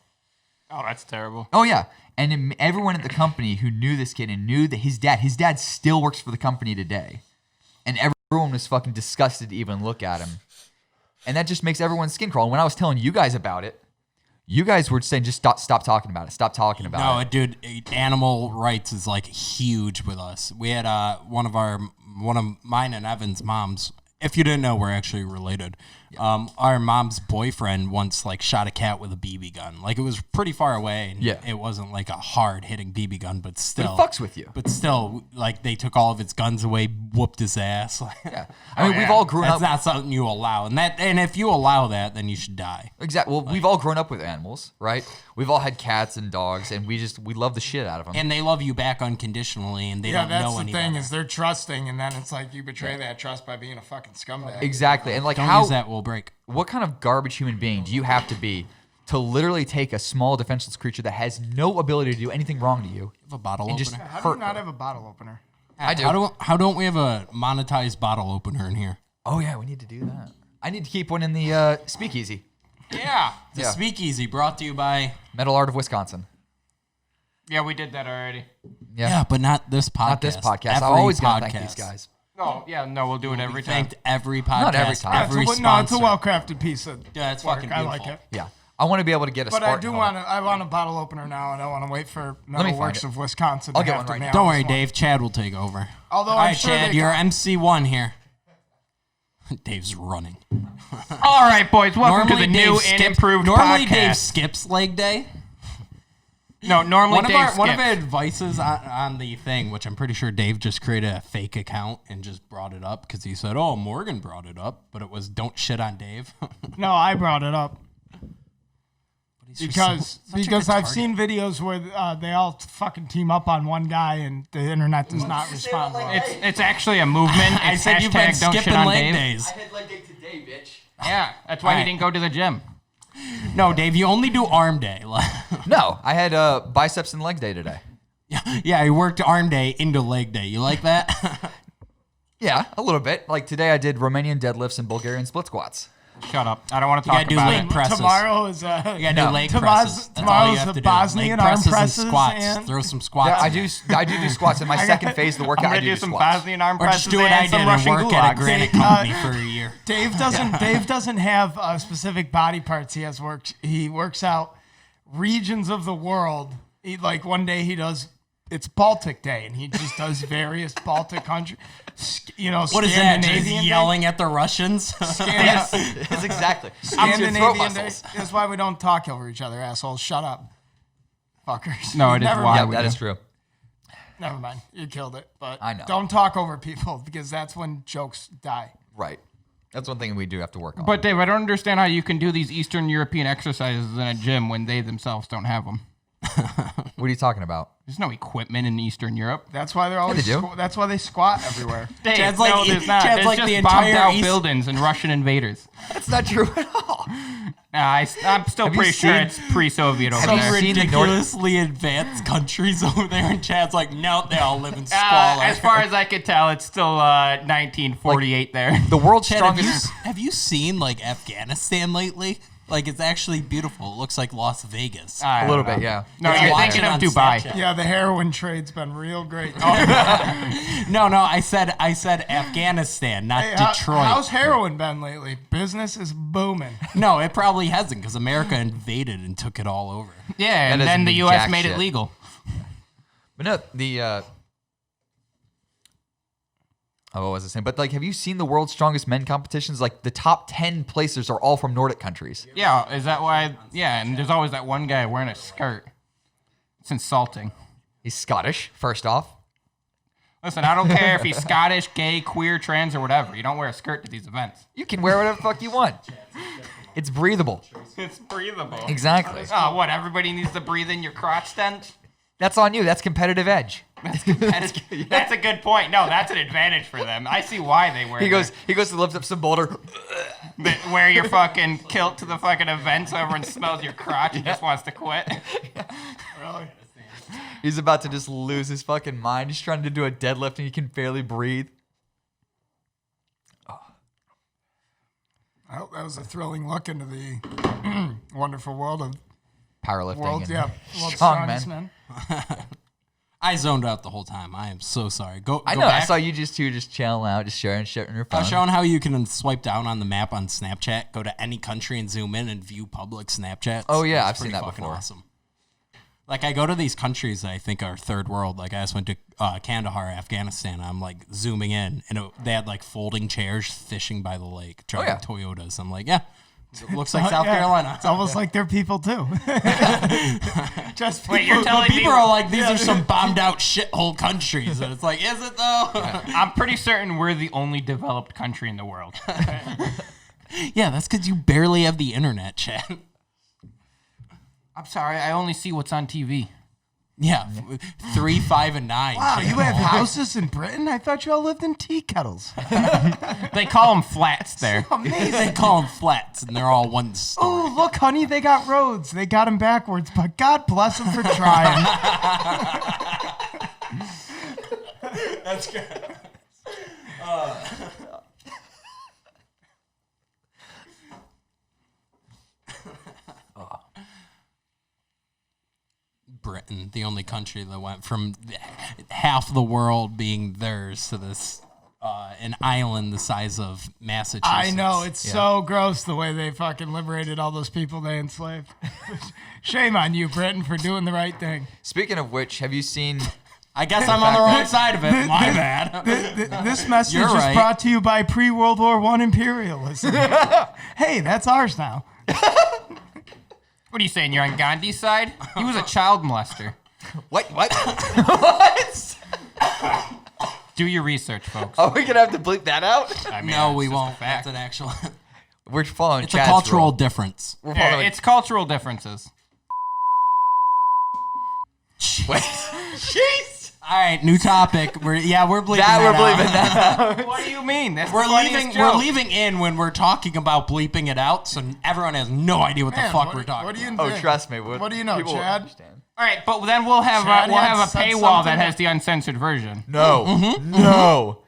Oh, that's terrible. Oh, yeah. And everyone at the company who knew this kid and knew that his dad still works for the company today. And everyone was fucking disgusted to even look at him. And that just makes everyone's skin crawl. And when I was telling you guys about it, you guys were saying, just stop talking about it. Stop talking about No, it. dude, animal rights is like huge with us. We had one of mine and Evan's moms. If you didn't know, we're actually related. Our mom's boyfriend once like shot a cat with a BB gun. Like it was pretty far away. And it wasn't like a hard hitting BB gun, but still. But it fucks with you. But still, like they took all of its guns away, whooped his ass. Yeah. I mean, we've all grown That's up. not something you allow. And if you allow that, then you should die. Exactly. Well, we've all grown up with animals, right? We've all had cats and dogs, and we love the shit out of them. And they love you back unconditionally, and they don't know any that's the thing better. is they're trusting, and then it's like you betray that trust by being a fucking scumbag. Exactly. And like Don't use that, we'll break. What kind of garbage human being do you have to be to literally take a small defenseless creature that has no ability to do anything wrong to you Have a bottle and opener. just How do hurt you not her? have a bottle opener? I do. How don't we have a monetized bottle opener in here? Oh yeah, we need to do that. I need to keep one in the speakeasy. Yeah. The Yeah. Speakeasy brought to you by... Metal Art of Wisconsin. Yeah, we did that already. Yeah. but not this podcast. Not this podcast. Every I'm always gonna thank podcast. these guys. Oh, yeah, no, we'll do it every time. Thanked every podcast. Not every time. Every it's a sponsor. well-crafted piece of Yeah, it's work. fucking I beautiful. like it. Yeah. I want to be able to get a But I Spartan do helmet. I want a bottle opener now, and I want to wait for me Metal find Works it. of Wisconsin. I'll to get have one to right mail now. Don't us worry, one. Dave. Chad will take over. Although All I'm right, sure Chad, they you're can- MC1 here. Dave's running. All right, boys, welcome to the new and improved Normally podcast. Dave skips leg day. No, normally Dave One of skips. our advices on the thing, which I'm pretty sure Dave just created a fake account and just brought it up because he said, "Oh, Morgan brought it up," but it was "Don't shit on Dave." No, I brought it up because such a good I've target. seen videos where they all fucking team up on one guy, and the internet does not respond well. It's actually a movement. It's I said you've been hashtag don't shit skipping on leg Dave. days. had leg day today, bitch. Yeah, that's why All he right. didn't go to the gym. No, Dave, you only do arm day. No, I had biceps and leg day today. Yeah, he worked arm day into leg day. You like that? Yeah, a little bit. Like today I did Romanian deadlifts and Bulgarian split squats. Shut up. I don't want to You talk gotta do about leg it. presses. Tomorrow is You gotta No. do leg Tomorrow's- presses. That's all tomorrow's you have the to do. Bosnian Leg arm presses presses and squats. and- Throw some squats. Yeah, in I do squats in my second phase of the I'm workout. gonna I do some squats. Bosnian arm Or presses just do what I and did some and Russian work at a gulags. granite Dave, company for a year. Dave doesn't have specific body parts he works out regions of the world. Like one day it's Baltic Day, and he just does various Baltic countries. What is that? Just Scandinavian Day? yelling at the Russians? Yes, it's exactly. Use your throat Scandinavian Day. muscles. That's why we don't talk over each other, assholes. Shut up, fuckers. No, it is Never why Yeah, mind. we that do. is true. Never mind. You killed it. But I know. don't talk over people because that's when jokes die. Right. That's one thing we do have to work on. But Dave, I don't understand how you can do these Eastern European exercises in a gym when they themselves don't have them. What are you talking about? There's no equipment in Eastern Europe. That's why they're always. they do. That's why they squat everywhere. Dave, Chad's no, like- there's not. Chad's There's like just the bombed entire out East- buildings and Russian invaders. That's not true at all. I'm still Have you pretty sure seen- it's pre-Soviet over Have you there. seen the North- ridiculously advanced countries over there, and Chad's like, no, they all live in squalor. As far as I could tell, it's still 1948 there. The world's Chad, strongest. have you seen like Afghanistan lately? Like, it's actually beautiful. It looks like Las Vegas. I A don't little know. bit, yeah. No, Yeah, you're watch thinking it of on Dubai. Snapchat. Yeah, the heroin trade's been real great. No, I said Afghanistan, not Hey, Detroit. how's heroin been lately? Business is booming. No, it probably hasn't, because America invaded and took it all over. Yeah, and That then doesn't the mean U.S. jack made shit. it legal. But no, what was I saying? But like, have you seen the world's strongest men competitions? Like, the top 10 placers are all from Nordic countries. Yeah, is that why? Yeah, and there's always that one guy wearing a skirt. It's insulting. He's Scottish, first off. Listen, I don't care if he's Scottish, gay, queer, trans, or whatever. You don't wear a skirt to these events. You can wear whatever the fuck you want. It's breathable. It's breathable. Exactly. Oh, what? Everybody needs to breathe in your crotch stench? That's on you. That's competitive edge. That's a good point. No, that's an advantage for them. I see why they wear. He goes to lift up some boulder. Wear your fucking kilt to the fucking event so everyone smells your crotch and just wants to quit. He's about to just lose his fucking mind. He's trying to do a deadlift and he can barely breathe. I hope that was a thrilling look into the wonderful world of Powerlifting. world's Strong strongest men. men. I zoned out the whole time. I am so sorry. Go I go know. back. I saw you just chilling out, just sharing shit on your I phone. was showing how you can swipe down on the map on Snapchat, go to any country and zoom in and view public Snapchats. Oh, yeah, It's I've seen pretty that fucking before. Awesome. Like, I go to these countries that I think are third world. Like, I just went to Kandahar, Afghanistan. I'm like zooming in, and they had like folding chairs fishing by the lake, driving yeah. Toyotas. I'm like, yeah, it looks like South Carolina. It's almost like they're people too. Just Wait, you're telling me People are like, these are some bombed out shithole countries. And it's like, is it though? I'm pretty certain we're the only developed country in the world. Yeah, that's because you barely have the internet, Chad. I'm sorry, I only see what's on TV. Yeah, 3, 5, and 9. Wow, you have houses in Britain? I thought you all lived in tea kettles. They call them flats there. Amazing. They call them flats, and they're all one story. Oh, look, honey, they got roads. They got them backwards, but God bless them for trying. That's good. Britain, the only country that went from half the world being theirs to this an island the size of Massachusetts. I know, it's so gross the way they fucking liberated all those people they enslaved. Shame on you, Britain, for doing the right thing. Speaking of which, have you seen? I guess I'm on the wrong side of it. My bad. This message You're is right. brought to you by pre-World War I imperialism. Hey, that's ours now. What are you saying? You're on Gandhi's side? He was a child molester. What? What? Do your research, folks. Are we gonna have to bleep that out? I mean, No, it's we just a won't. fact. That's an actual. We're following. It's a Chad's cultural rule. difference. We're Yeah, following. it's cultural differences. Wait. Jeez. All right, new topic. We're bleeping That we're that bleeping out. that out. What do you mean? That's We're the funniest leaving. joke. We're leaving in when we're talking about bleeping it out, so everyone has no idea what the Man, fuck we're talking. What do you about. Oh, think? trust me. What do you know, people will Chad? understand. All right, but then we'll have Chad we'll had have a said paywall something that has that- the uncensored version. No.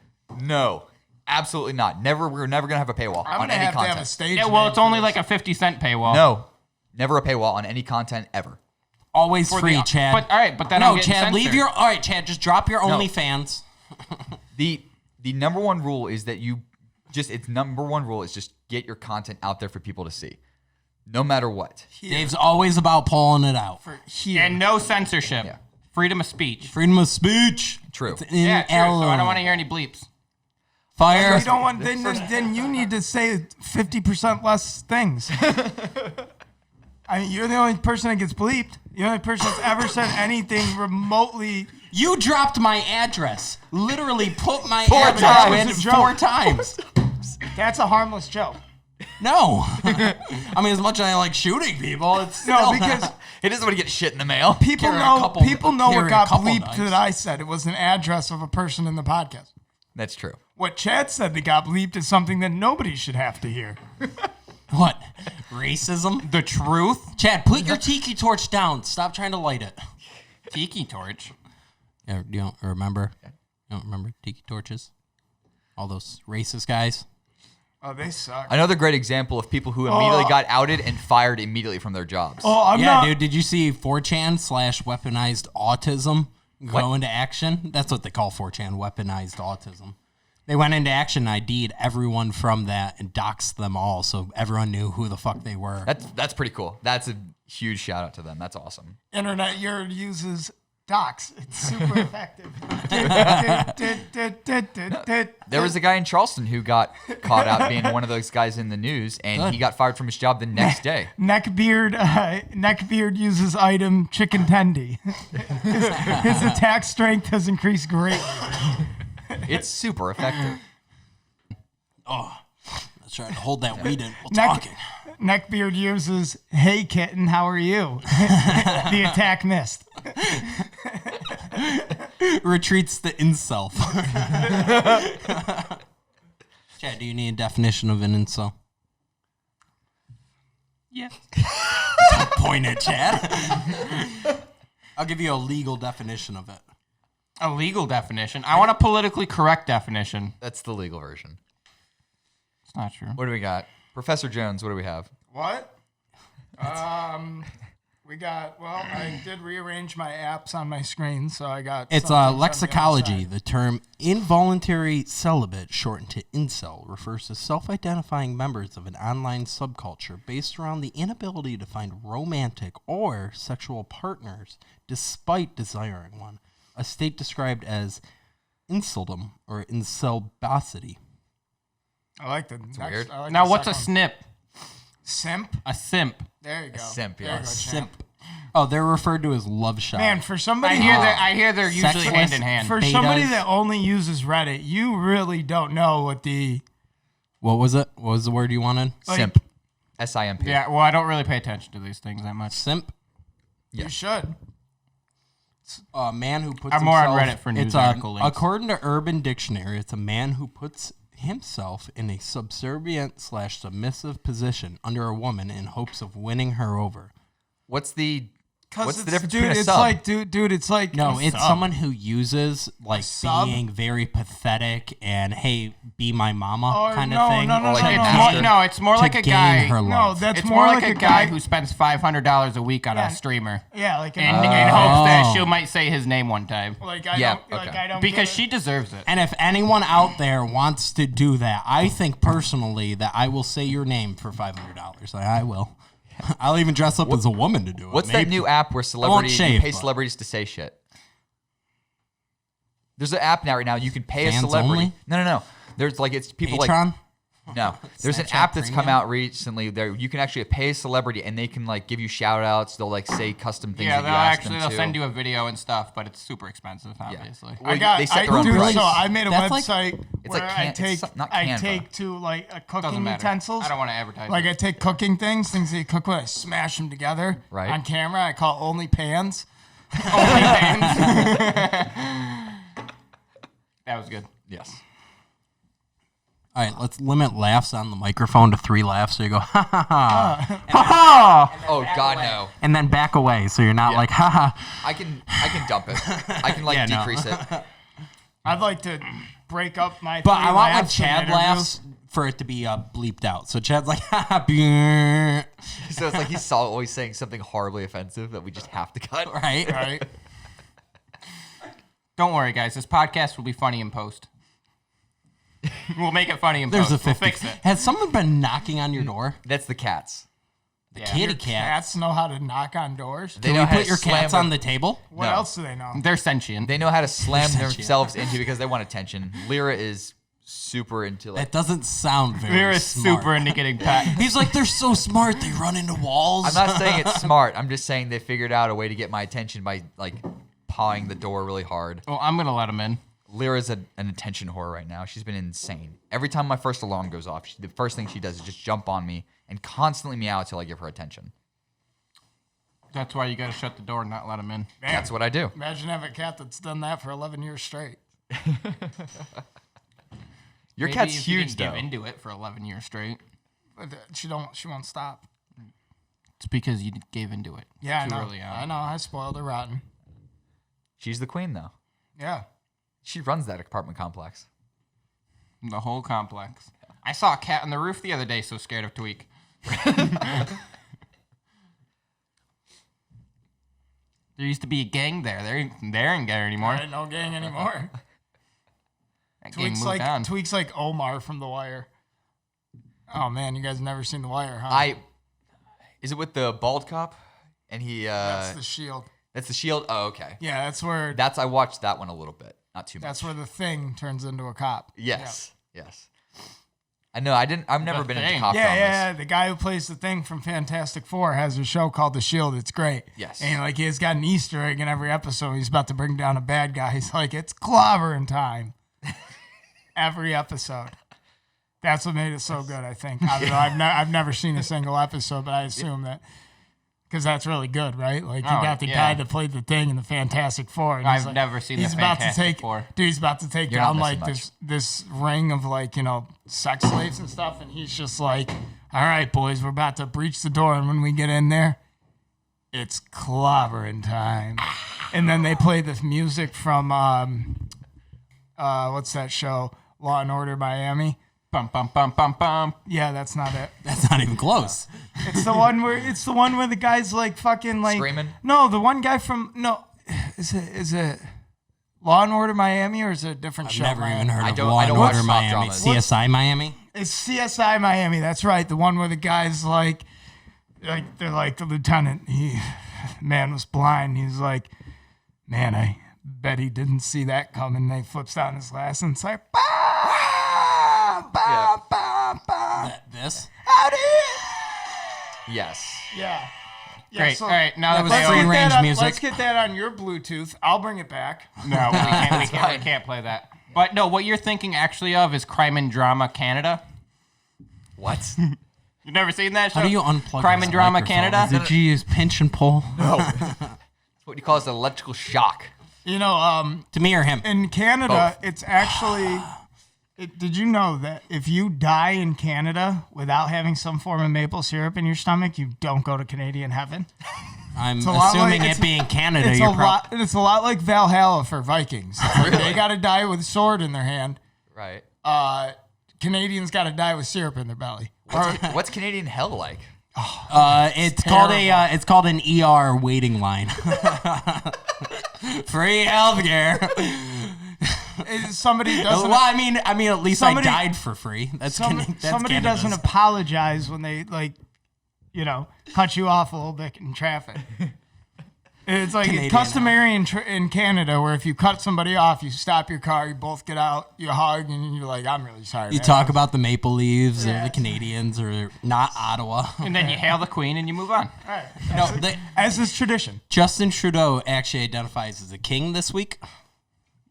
No. Absolutely not. We're never gonna have a paywall I'm on gonna any have to have a content. stage. Yeah, well, name it's for only this. like a 50-cent paywall. No. Never a paywall on any content ever. Always For free, the- Chad. But all right, but then no, I'm getting Chad, leave censored. your. All right, Chad, just drop your OnlyFans. The number one rule is that its number one rule is just get your content out there for people to see, no matter what. Dave's always about pulling it out. Here. And no censorship. Yeah. Freedom of speech. Freedom of speech. True. It's Yeah, true. So I don't inalienable. want to hear any bleeps. Fire. You don't want. Then you need to say 50% less things. I mean, you're the only person that gets bleeped. You're the only person that's ever said anything remotely. You dropped my address. Literally put my Four address times. in It's a joke. 4 times. That's a harmless joke. No. I mean, as much as I like shooting people, it's No, still because It is when you get shit in the mail. people Carry a know couple- people know carry what a got couple bleeped knives. that I said. It was an address of a person in the podcast. That's true. What Chad said that got bleeped is something that nobody should have to hear. what? Racism. The truth? Chad, put your tiki torch down. Stop trying to light it. Tiki torch. Yeah, you don't remember? You don't remember tiki torches? All those racist guys. Oh, they suck. Another great example of people who immediately got outed and fired immediately from their jobs. Oh, I'm Yeah, not. dude, did you see 4chan / weaponized autism go into action? That's what they call 4chan, weaponized autism. They went into action and ID'd everyone from that and doxed them all so everyone knew who the fuck they were. That's pretty cool. That's a huge shout out to them. That's awesome. Internet uses docs. It's super effective. There was a guy in Charleston who got caught out being one of those guys in the news, and he got fired from his job the next day. Neckbeard uses item chicken tendy. His attack strength has increased greatly. It's super effective. Let's try to hold that weed in while Neck- talking. Neckbeard uses hey kitten, how are you? The attack missed. Retreats the incel. Chad, do you need a definition of an incel? Yeah. Point it, Chad. I'll give you a legal definition of it. A legal definition. I want a politically correct definition. That's the legal version. It's not true. What do we got? Professor Jones, what do we have? What? We got, I did rearrange my apps on my screen, so I got... It's some things on the lexicology. other side. The term involuntary celibate, shortened to incel, refers to self-identifying members of an online subculture based around the inability to find romantic or sexual partners despite desiring one. A state described as inceldom or incelbacity. I like the next... weird. I like Now, the what's a second snip? one. Simp? A simp. There you go. simp, There yeah. you go, champ. Simp. Oh, they're referred to as love shot. Man, for somebody... I hear they're usually Sexless. hand in hand. For Betas. somebody that only uses Reddit, you really don't know what the... What was it? What was the word you wanted? Simp. S-I-M-P. Yeah, well, I don't really pay attention to these things that much. Simp. You should. A man who puts I'm more on himself- Reddit for news it's article links. According to Urban Dictionary, it's a man who puts himself in a subservient / submissive position under a woman in hopes of winning her over. What's the difference Dude, between a it's sub? like, dude, it's like... No, a it's sub. someone who uses like sub? being very pathetic and hey, be my mama Oh, kind no, of thing. no, no, Like no, an no. actor. It's more to like a gain guy. her No, love. that's It's more like a guy who spends $500 a week on Yeah. a streamer, Yeah, like... in hopes that she might say his name one time. Like, I Yeah, don't... Like, okay. I don't Because get she deserves it. And if anyone out there wants to do that, I think personally that I will say your name for $500. I will. I'll even dress up as a woman to do it. What's that Maybe. new app where you shave, pay but- celebrities to say shit? There's an app now right now. You can pay a Fans celebrity. only? No. There's like it's people Patreon? like no. There's an Snapchat app that's come Premium? out recently. There you can actually pay a celebrity and they can like give you shout outs. They'll like say custom things Yeah, that you ask them they'll to. send you a video and stuff, but it's super expensive, obviously. Well, I they set their own dude, price. so I made a That's like- website It's where like I it's take not I Canva. take to like a Doesn't cooking matter. utensils. I don't want to advertise. Like it. I take cooking things that you cook with, I smash them together Right. on camera. I call it only pans. That was good. Yes. All right, let's limit laughs on the microphone to 3 laughs. So you go, ha ha ha, ha ha, Oh God, no. and then back away. So you're not like, ha ha. I can dump it. I can like Yeah, no. decrease it. I'd like to break up my. But 3 I want when laughs in Chad interviews. laughs for it to be bleeped out. So Chad's like, ha ha, bleh. So it's like he's always saying something horribly offensive that we just have to cut. Right? Right. Don't worry, guys. This podcast will be funny in post. We'll make it funny in There's post. a 50. We'll fix it. Has someone been knocking on your door? That's the cats. Yeah. Kitty cat. Cats know how to knock on doors. They Can know we how put to your slam cats a- on the table? What No. else do they know? They're sentient. They know how to slam Sentient. themselves into because they want attention. Lyra is super into like. That doesn't sound very They're smart. super into getting pet. He's like, they're so smart. They run into walls. I'm not saying it's smart. I'm just saying they figured out a way to get my attention by like pawing the door really hard. Well, I'm gonna let them in. Lyra's an attention whore right now. She's been insane. Every time my first alarm goes off, the first thing she does is just jump on me and constantly meow until I give her attention. That's why you gotta shut the door and not let them in. Man, That's what I do. imagine having a cat that's done that for 11 years straight. Your Maybe cat's if you huge didn't though. give into it for 11 years straight. But she won't stop. It's because you gave into it. Yeah, too I know. early on. I know. I spoiled her rotten. She's the queen, though. Yeah. She runs that apartment complex. The whole complex. I saw a cat on the roof the other day, so scared of Tweak. There used to be a gang there. There ain't there anymore. There ain't no gang anymore. That gang moved on. Tweak's like Omar from The Wire. Oh man, you guys never seen The Wire, huh? Is it with the bald cop? And he That's The Shield. That's The Shield? Oh, okay. Yeah, that's where I watched that one a little bit. Not too much. that's where the Thing turns into a cop. Yes. Yes. I know. I've never been into Thing. cop Yeah, dramas. yeah. The guy who plays the Thing from Fantastic Four has a show called The Shield. It's great. Yes. And like he's got an Easter egg in every episode. He's about to bring down a bad guy. He's like, it's clobbering time. Every episode. That's what made it so good, I think. I don't know. I've never seen a single episode, but I assume that because that's really good, right? Like you got the guy that played the Thing in the Fantastic Four. And I've never seen the Fantastic Four. Dude, he's about to take You're down not like missing this ring of like, sex slaves and stuff, and he's just like, all right, boys, we're about to breach the door, and when we get in there, it's clobbering time. And then they play this music from what's that show? Law and Order Miami. Bum bum bum bum bum. Yeah, that's not it. That's not even close. It's the one where the guy's like fucking like Screaming? No, the one guy from is it Law and Order Miami or is it a different I've show? never even heard I of don't- Law I and don't watch Order cop Miami. dramas. CSI Miami. It's CSI Miami. That's right. The one where the guy's like they're like the lieutenant. Man was blind. He's like, man, I bet he didn't see that coming. And he flips down his glass and it's like, bah, bah, bah, bah. This. Howdy. Yes. Yeah. Great. so All right, now that was they free are... range music. Let's get that on your Bluetooth. I'll bring it back. No, we can't play that. But no, what you're thinking actually of is Crime and Drama Canada. What? You've never seen that show? How do you unplug Crime this and Drama microphone? Canada? Did you use pinch and pull? What do you call this? Electrical shock. To me or him? In Canada, Both. it's actually. Did you know that if you die in Canada without having some form of maple syrup in your stomach, you don't go to Canadian heaven? I'm a lot assuming like- it being Canada, It's you're it's a lot like Valhalla for Vikings. They got to die with a sword in their hand. Right. Canadians got to die with syrup in their belly. What's Canadian hell like? it's called an ER waiting line. Free healthcare. Somebody doesn't. Well, I mean, at least Somebody- I died for free. That's somebody Canada's. doesn't apologize when they cut you off a little bit in traffic. It's like Canadian customary in Canada where if you cut somebody off, you stop your car, you both get out, you hug, and you're like, I'm really sorry. You man." talk about the Maple Leaves or the Canadians or not Ottawa. And then you hail the Queen and you move on. All right. No, As is tradition. Justin Trudeau actually identifies as a king this week.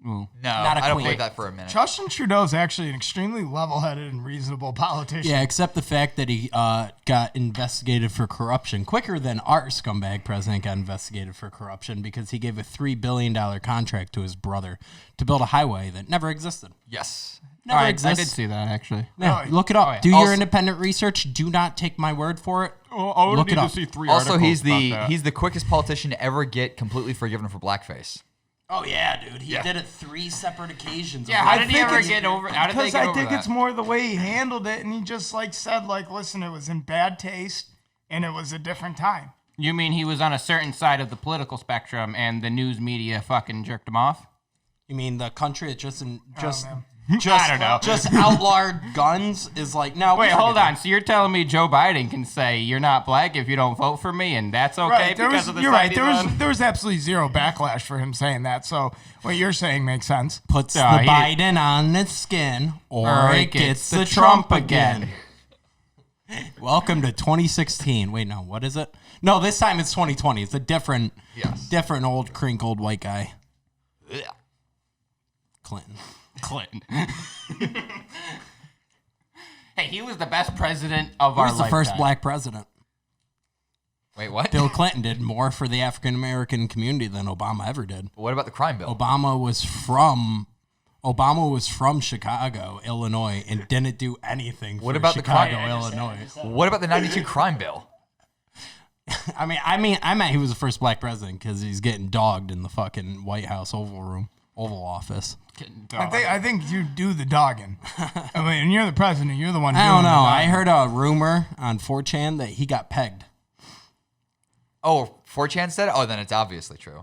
No, Not a I don't queen. believe that for a minute. Justin Trudeau is actually an extremely level-headed and reasonable politician. Yeah, except the fact that he got investigated for corruption quicker than our scumbag president got investigated for corruption because he gave a $3 billion contract to his brother to build a highway that never existed. Yes. Never I exists. did see that, actually. Yeah, look it up. Oh, yeah. Do your Also- independent research. Do not take my word for it. I would Look need it to up. see 3 Also, articles he's about that. the quickest politician to ever get completely forgiven for blackface. Oh yeah, dude. He did it 3 separate occasions. Yeah, how I did he think ever it's- get over? How did they Because get I over think that? it's more the way he handled it, and he just said listen, it was in bad taste, and it was a different time. You mean he was on a certain side of the political spectrum, and the news media fucking jerked him off? You mean the country that just man. I don't know. Just outlawed guns is like no. Wait, we hold forget on. So you're telling me Joe Biden can say you're not black if you don't vote for me, and that's okay Right, because of the you're side right. he's on? There was absolutely zero backlash for him saying that. So what you're saying makes sense. puts the he- Biden on its skin, or it gets the Trump again. Welcome to 2016. Wait, no, what is it? No, this time it's 2020. It's a different old crinkled white guy. Ugh. Clinton. Clinton. Hey, he was the best president of He our was the first lifetime. black president. Wait, what? Bill Clinton did more for the African American community than Obama ever did. What about the crime bill? Obama was from Chicago, Illinois, and didn't do anything for What about the Chicago, crime- Illinois. What about the 92 crime bill? I meant he was the first black president because he's getting dogged in the fucking White House Oval Office. I think you do the dogging. I mean, you're the president. You're the one. I don't doing know. the I dogging. heard a rumor on 4chan that he got pegged. Oh, 4chan said it? Oh, then it's obviously true.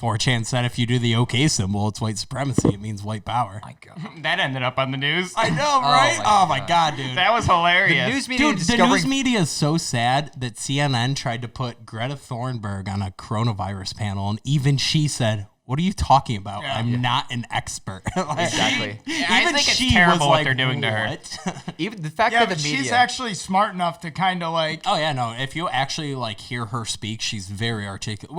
4chan said if you do the OK symbol, it's white supremacy. It means white power. My God. That ended up on the news. I know, right? my Oh my God, dude. That was hilarious. The news media Dude, the discovering news media is so sad that CNN tried to put Greta Thunberg on a coronavirus panel, and even she said, "What are you talking about? I'm not an expert." Like, Exactly. I even think it's she terrible was what like, they're doing to her. "What?" even the fact Yeah, that but the media. she's actually smart enough to kind of like. Oh yeah, no. If you actually like hear her speak, she's very articulate.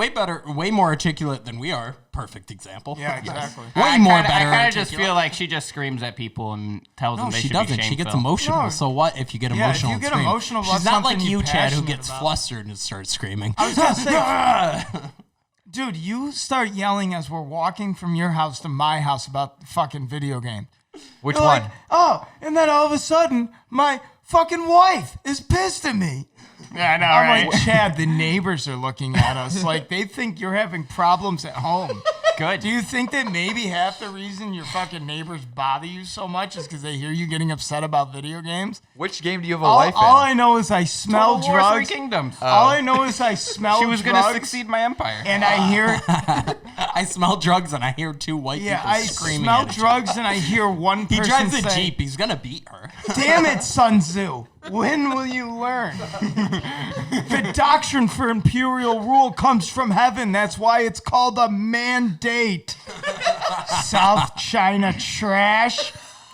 Way more articulate than we are. Perfect example. Yeah, exactly. Way more I better. kind of just articulate. feel like she just screams at people and tells No, them they she should doesn't. be She gets shameful. emotional. No. So what if you get Yeah, if emotional? you and get scream? emotional about she's not like something you, you're Chad, who passionate gets about. flustered and starts screaming. I was gonna say, dude, you start yelling as we're walking from your house to my house about the fucking video game. Which You're one? like, oh, and then all of a sudden, my fucking wife is pissed at me. Yeah, I know, I'm right? like, Chad, the neighbors are looking at us like they think you're having problems at home. Good. Do you think that maybe half the reason your fucking neighbors bother you so much is because they hear you getting upset about video games? Which game do you have a All, wife all in? I know is I smell Total War Three drugs. Kingdoms. All I know is I smell she was going to drugs, succeed my empire. and I hear, I smell drugs and I hear two white yeah, people I screaming. smell at each drugs, and I hear one He person drives a say, Jeep. He's going to beat her. "Damn it, Sun Tzu. When will you learn? The doctrine for imperial rule comes from heaven. That's why it's called a mandate. South China trash.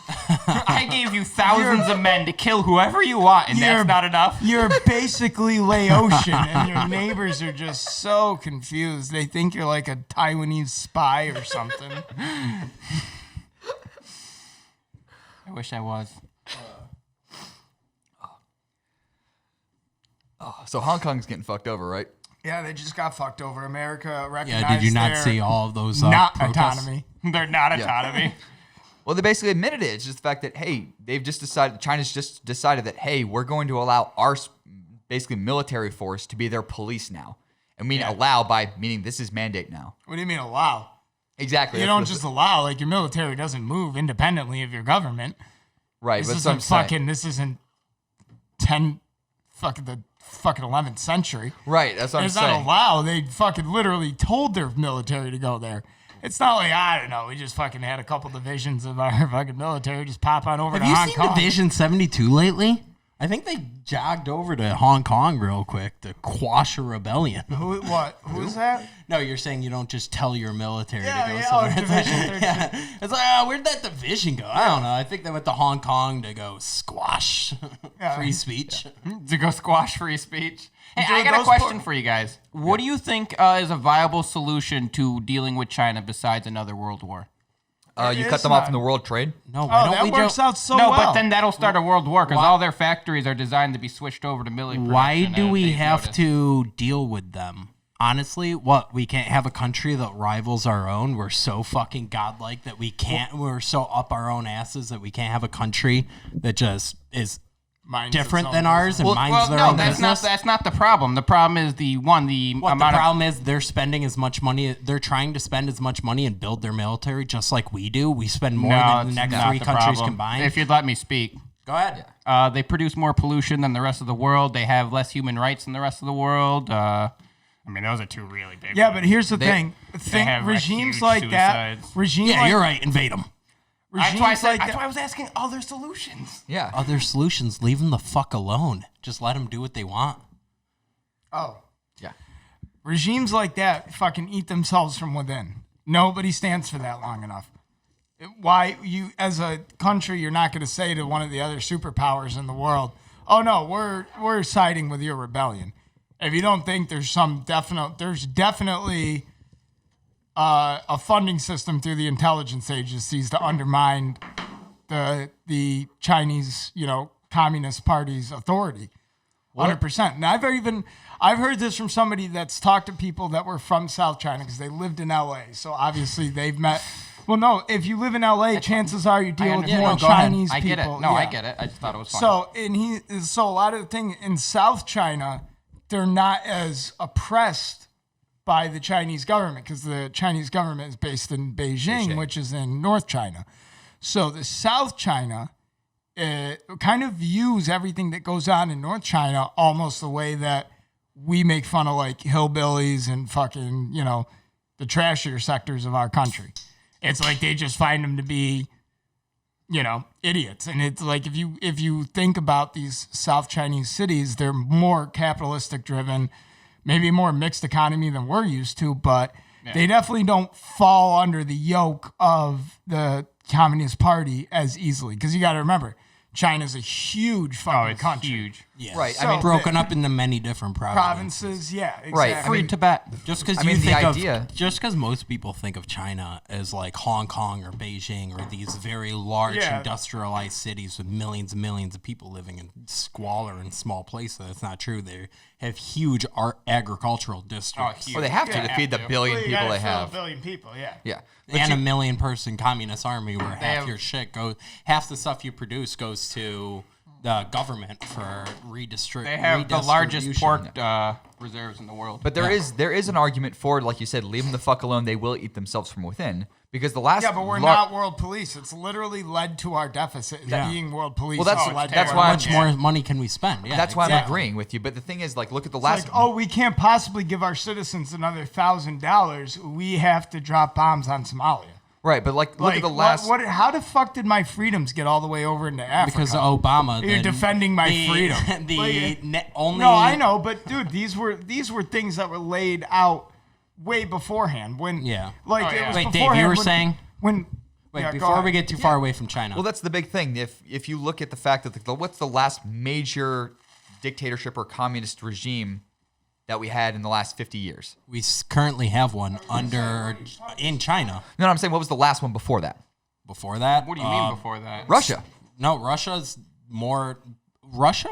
I gave you thousands of men to kill whoever you want, and You're- that's not enough. You're basically Laotian, and your neighbors are just so confused. They think you're like a Taiwanese spy or something. I wish I was. So Hong Kong's getting fucked over, right? Yeah, they just got fucked over. America recognized Yeah, did you not their see all of those not protests? autonomy. They're not autonomy. Well, they basically admitted it. It's just the fact that, hey, China's just decided that, hey, we're going to allow our basically military force to be their police now. And we allow by meaning this is mandate now. What do you mean allow? Exactly. You That's don't what- just allow, like your military doesn't move independently of your government. right. This That's what I'm isn't saying. fucking, this isn't 10, fucking the fucking 11th century. Right. That's what I'm It's not saying. allow. They fucking literally told their military to go there. It's not like, I don't know, we just fucking had a couple divisions of our fucking military just pop on over Have to you Hong seen Kong. Division 72 lately? I think they jogged over to Hong Kong real quick to quash a rebellion. Who's that? No, you're saying you don't just tell your military Yeah, to go yeah, somewhere. oh, It's like, Division 32. yeah. It's like, where'd that division go? I don't know. I think they went to Hong Kong to go squash free speech. To go squash free speech. Hey, Dude, I got a those question for you guys. What do you think is a viable solution to dealing with China besides another world war? You It cut is them off not. from the world trade. No, why Oh, don't that we works do, out so no, well. but then that'll start a world war because all their factories are designed to be switched over to military Why production do at a we day's have notice. to deal with them? Honestly, what? We can't have a country that rivals our own? We're so fucking godlike that we can't, we're so up our own asses that we can't have a country that just is Minds its different own than ours and Well, minds their no, own that's business? not the problem. The problem is the What the amount of problem is, they're spending as much money. They're trying to spend as much money and build their military just like we do. We spend more than the it's next not three the countries problem. combined. If you'd let me speak. Go ahead. They produce more pollution than the rest of the world. They have less human rights than the rest of the world. I mean, those are two really big Yeah, ones. but here's the thing. have Regimes huge like that, suicides. regimes Yeah, like, you're right. Invade them. That's why I regimes said. like That's that, why I was asking other solutions. Yeah. Other solutions. Leave them the fuck alone. Just let them do what they want. oh, Yeah. regimes like that fucking eat themselves from within. Nobody stands for that long enough. Why you, as a country, you're not going to say to one of the other superpowers in the world, "Oh no, we're siding with your rebellion." If you don't think there's definitely a funding system through the intelligence agencies to undermine the Chinese, Communist Party's authority. 100%. And I've heard this from somebody that's talked to people that were from South China because they lived in LA. So obviously they've met. Well, no, if you live in LA, chances are you deal with more Go ahead. Chinese I get people. it. No, I Yeah. get it. I just thought it was funny. So a lot of the thing in South China, they're not as oppressed by the Chinese government because the Chinese government is based in Beijing, which is in North China. So the South China kind of views everything that goes on in North China almost the way that we make fun of like hillbillies and fucking, the trashier sectors of our country. It's like they just find them to be, idiots. And it's like if you think about these South Chinese cities, they're more capitalistic driven, maybe more mixed economy than we're used to, but they definitely don't fall under the yoke of the Communist Party as easily. Because you got to remember, China's a huge fucking country. Huge. Yeah. Right. So I mean, broken up into many different provinces, yeah, exactly. Right. I Free mean, Tibet. Just because just because most people think of China as like Hong Kong or Beijing or these very large industrialized cities with millions and millions of people living in squalor in small places, that's not true. They have huge agricultural districts. they have to feed the billion Well, you people gotta they fill have. a billion people, yeah. Yeah. And a million-person communist army where have- half the stuff you produce goes to the government for They have the largest pork reserves in the world. But there is an argument for, like you said, leave them the fuck alone. They will eat themselves from within. Because the last... Yeah, but we're not world police. It's literally led to our deficit being world police. Well, that's why How much more money can we spend? Yeah, That's why I'm agreeing with you. But the thing is, like, look at the last... we can't possibly give our citizens another $1,000. We have to drop bombs on Somalia. Right, but look at the last... How the fuck did my freedoms get all the way over into Africa? Because of Obama. You're defending my freedom. No, I know, but dude, these were things that were laid out way beforehand. It was Wait, beforehand Dave, you were saying? Before we get too far away from China. Well, that's the big thing. If you look at the fact that what's the last major dictatorship or communist regime that we had in the last 50 years? We currently have one in China. No, I'm saying what was the last one before that? Before that? What do you mean before that? Russia. No, Russia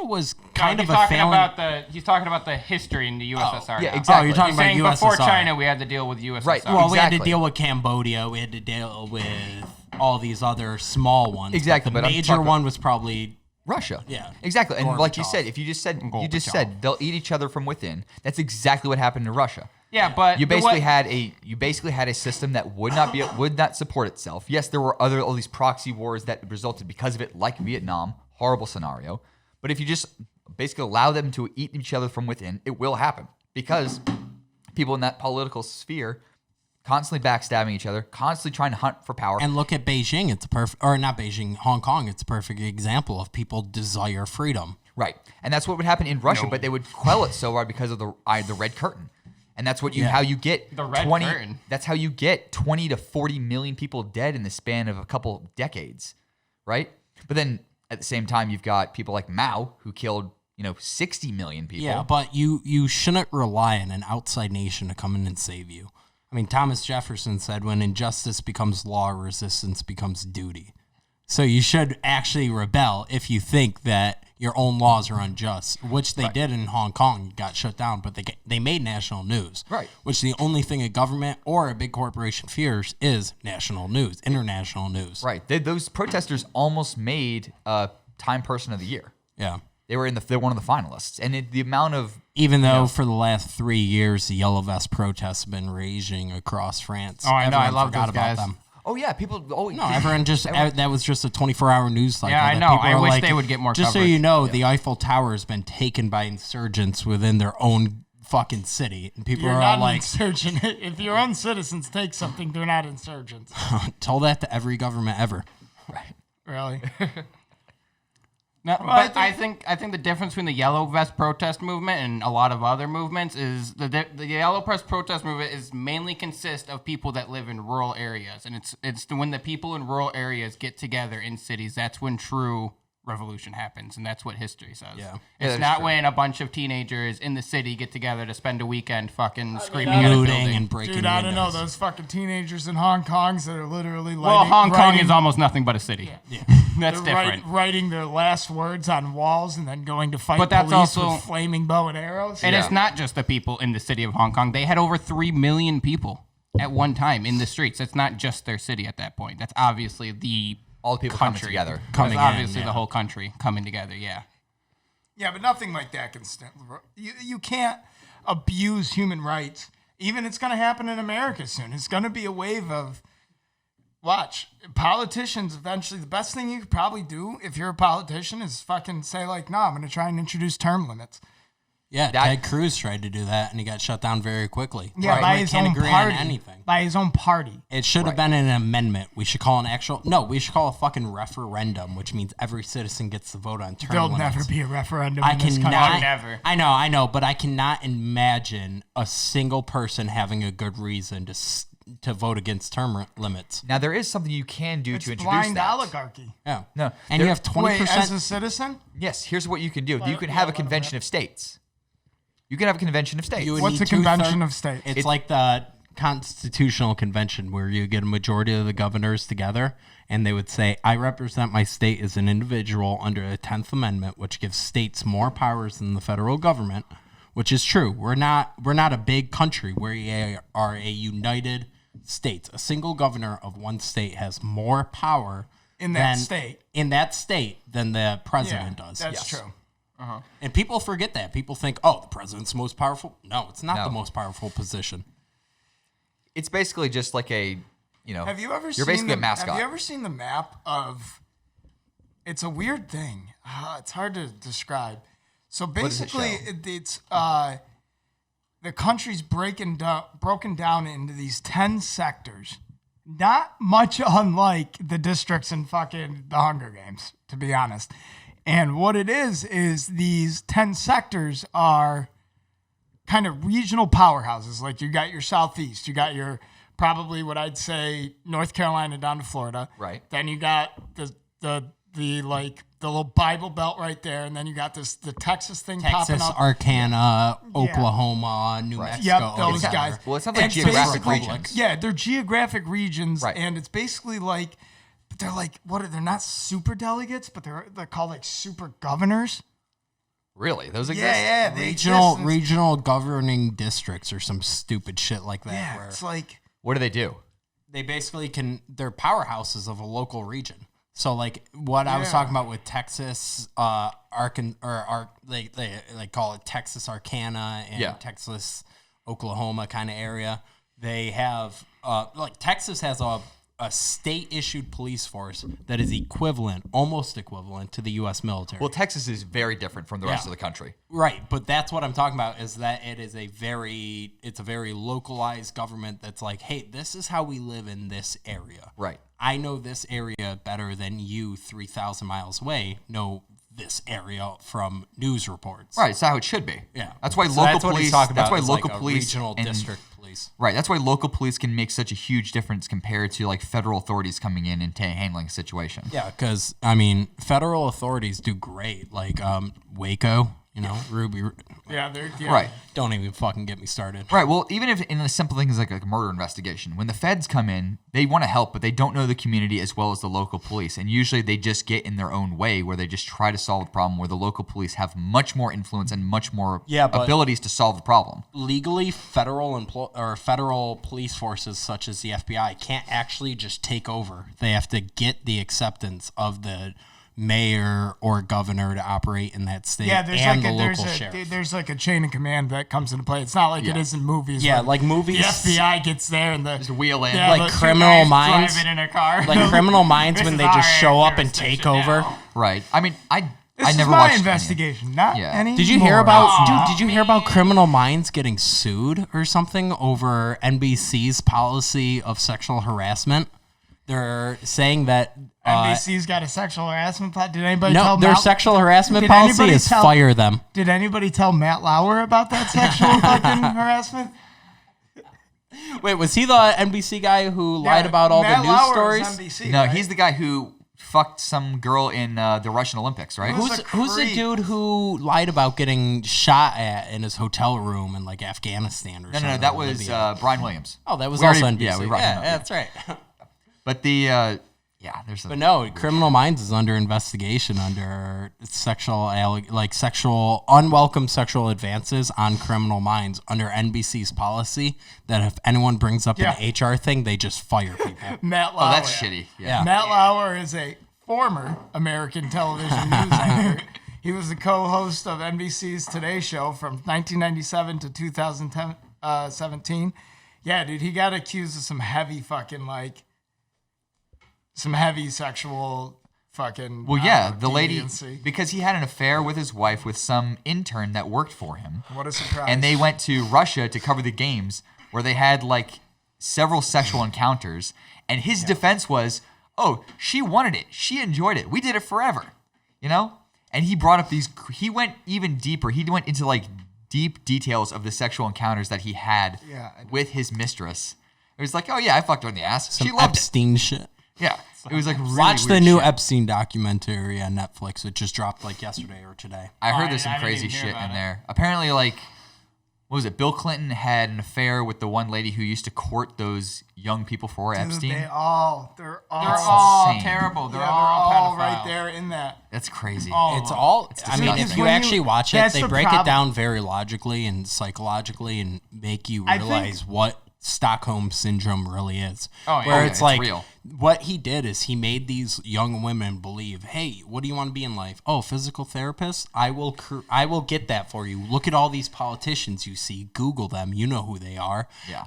was kind of he's a talking failing. he's talking about the history in the USSR. yeah, now. exactly. Oh, you're talking He's about saying USSR. before China, we had to deal with USSR. Right. Well, we had to Exactly. deal with Cambodia. We had to deal with all these other small ones. Exactly, But but the I'm major talking- one was probably Rõ. Yeah. Exactly. And like you Gorbachev. said, you just said they'll eat each other from within. That's exactly what happened in Russia. Yeah, but You basically had a system that would not support itself. Yes, there were all these proxy wars that resulted because of it, like Vietnam, horrible scenario. But if you just basically allow them to eat each other from within, it will happen because people in that political sphere constantly backstabbing each other, constantly trying to hunt for power. And look at Beijing. It's not Beijing, Hong Kong. It's a perfect example of people desire freedom. Right, and that's what would happen in Russia, but they would quell it so hard because of the Red Curtain, and that's how you get The Red 20. Curtain. That's how you get 20 to 40 million people dead in the span of a couple decades, right? But then at the same time, you've got people like Mao who killed 60 million people. Yeah, but you shouldn't rely on an outside nation to come in and save you. I mean, Thomas Jefferson said, when injustice becomes law, resistance becomes duty. So you should actually rebel if you think that your own laws are unjust, which they did in Hong Kong, got shut down, but they made national news. Right. Which the only thing a government or a big corporation fears is national news, international news. Right. Those protesters almost made Time Person of the Year. Yeah. They're one of the finalists, and the amount of Even though for the last 3 years, the Yellow Vest protests have been raging across France. Oh, I know. I Everyone love forgot those guys. about them. oh yeah, people No, everyone that was just a 24-hour news cycle. Yeah, I that know. people I are wish like, they would get more Just so coverage. you know, the Eiffel Tower has been taken by insurgents within their own fucking city. And people You're are not all an like, insurgent. If your own citizens take something, they're not insurgents. tell that to every government ever. Really? No, I but I think the difference between the Yellow Vest protest movement and a lot of other movements is the Yellow Vest protest movement is mainly consist of people that live in rural areas, and it's when the people in rural areas get together in cities, that's when true revolution happens, and that's what history says. Yeah. It's that's not true. when a bunch of teenagers in the city get together to spend a weekend fucking screaming at a Looting building. and breaking Dude, I don't know. windows. Those fucking teenagers in Hong Kongs that are literally Well, Hong Kong is almost nothing but a city. Yeah. That's different. Writing their last words on walls and then going to fight But that's police also- with flaming bow and arrows. And it's not just the people in the city of Hong Kong. They had over 3 million people at one time in the streets. It's not just their city at that point. That's obviously the all the people country coming together. That's in, obviously yeah. the whole country coming together, yeah. Yeah, but nothing like that can stand. You can't abuse human rights. Even it's going to happen in America soon. It's going to be a wave of, watch, politicians eventually, the best thing you could probably do if you're a politician is fucking say like, no, I'm going to try and introduce term limits. Yeah, Ted Cruz tried to do that, and he got shut down very quickly. Yeah, by his own party. Anything. By his own party. It should have been an amendment. We should call we should call a fucking referendum, which means every citizen gets to vote on term There'll limits. never be a referendum I in this country. Never. I know, but I cannot imagine a single person having a good reason to vote against term limits. Now, there is something you can do It's to introduce blind that. oligarchy. Yeah. No. And you have 20%. Wait, as a citizen? Yes, here's what you can do. You can have a convention of states. You can have a convention of states. You would What's need a convention two-thirds. of states? It's like the constitutional convention where you get a majority of the governors together and they would say, I represent my state as an individual under the 10th Amendment, which gives states more powers than the federal government, which is true. We're not a big country. We are a united states. A single governor of one state has more power in that state than the president does. That's true. And people forget that. People think, oh, the president's the most powerful. No, it's not the most powerful position. It's basically just like a, Have you ever you're seen basically a mascot. Have you ever seen the map of? It's a weird thing. It's hard to describe. So basically, it's the country's broken down into these 10 sectors, not much unlike the districts in fucking the Hunger Games, to be honest. And what it is these 10 sectors are kind of regional powerhouses. Like you got your Southeast, you got your probably what I'd say North Carolina down to Florida. Right. Then you got the little Bible Belt right there, and then you got the Texas thing popping Texas, up. Arcana, Oklahoma, New Mexico. Yep, those guys. Well, it sounds like And geographic basically- regions. Yeah, they're geographic regions, Right. and it's basically like, but they're like, they're not super delegates, but they're called like super governors. Really? Those exist? Yeah, they exist. Regional governing districts or some stupid shit like that. Yeah, Where it's like, What do they do? they basically they're powerhouses of a local region. So like what I was talking about with Texas, they call it Texas Arcana and Texas, Oklahoma kind of area. They have like Texas has a state-issued police force that is almost equivalent to the U.S. military. Well, Texas is very different from the rest of the country. Right, but that's what I'm talking about is that it's a very localized government that's like, hey, this is how we live in this area. Right. I know this area better than you 3,000 miles away know this area from news reports. Right, it's how it should be. Yeah. That's why So local that's what he's police. talking That's about why is local like a police regional and- district police. Right. That's why local police can make such a huge difference compared to like federal authorities coming in and handling a situation. Yeah, because I mean, federal authorities do great. Like Waco, Ruby. they're Right. Don't even fucking get me started. Right. Well, even if in the simple things like a murder investigation, when the feds come in, they want to help, but they don't know the community as well as the local police. And usually they just get in their own way where they just try to solve the problem where the local police have much more influence and much more but- abilities to solve the problem. Legally, federal police forces such as the FBI can't actually just take over. They have to get the acceptance of the mayor or governor to operate in that state and the local sheriff. There's like a chain of command that comes into play. It's not like it is in movies. Yeah, where like movies. the FBI gets there and Just wheel in. Like the two Criminal guys Minds. driving in a car. Like Criminal Minds This when is they our just show up and jurisdiction take over. now. Right. I mean, I This never is my watched any. investigation, not Yeah. any. Did you hear about Did you hear about Criminal Minds getting sued or something over NBC's policy of sexual harassment? They're saying that NBC's got a sexual harassment plot? Did anybody no, tell their Matt, sexual harassment did policy anybody is tell- fire them. Did anybody tell Matt Lauer about that sexual fucking harassment? Wait, was he the NBC guy who lied about all Matt the news Lauer is stories? NBC, No, right? he's the guy who fucked some girl in the Russian Olympics, right? Who's Who's the creep? dude who lied about getting shot at in his hotel room in like Afghanistan or something? No, that or was Libya? Brian Williams. Oh, that was we also already- NBC. yeah, we brought him up, yeah. that's right. But the there's a But no, Criminal Minds is under investigation under sexual unwelcome sexual advances on Criminal Minds under NBC's policy that if anyone brings up an HR thing, they just fire people. Matt Lauer. Oh, that's shitty. Yeah. Yeah. Matt Lauer is a former American television news anchor. He was the co-host of NBC's Today Show from 1997 to 2017. Yeah, dude, he got accused of some heavy fucking some heavy sexual fucking. Well, yeah, the lady, deviancy. because he had an affair with his wife with some intern that worked for him. What a surprise! And they went to Russia to cover the games where they had like several sexual encounters. And his defense was, oh, she wanted it. She enjoyed it. We did it forever, you know? And he brought up he went even deeper. He went into like deep details of the sexual encounters that he had with his mistress. It was like, oh yeah, I fucked her in the ass. Some She loved Epstein shit. it. Yeah. It was like really Watch the weird new shit. Epstein documentary on Netflix. It just dropped like yesterday or today. I heard there's I some didn't crazy even hear shit about in it. there. Apparently, like, what was it? Bill Clinton had an affair with the one lady who used to court those young people for Dude, Epstein. they're all They're all insane. terrible. They're they're all all pedophiles. right there in that. That's crazy. All of It's them. all. I mean, disgusting. if you When you- actually watch it, that's they the break it problem. down very logically and psychologically and make you I think- realize what Stockholm syndrome really is. Oh, yeah. Where Oh, yeah, it's it's like real. what he did is he made these young women believe, hey, what do you want to be in life? Oh, physical therapist. I will get that for you. Look at all these politicians you see. Google them. You know who they are. Yeah.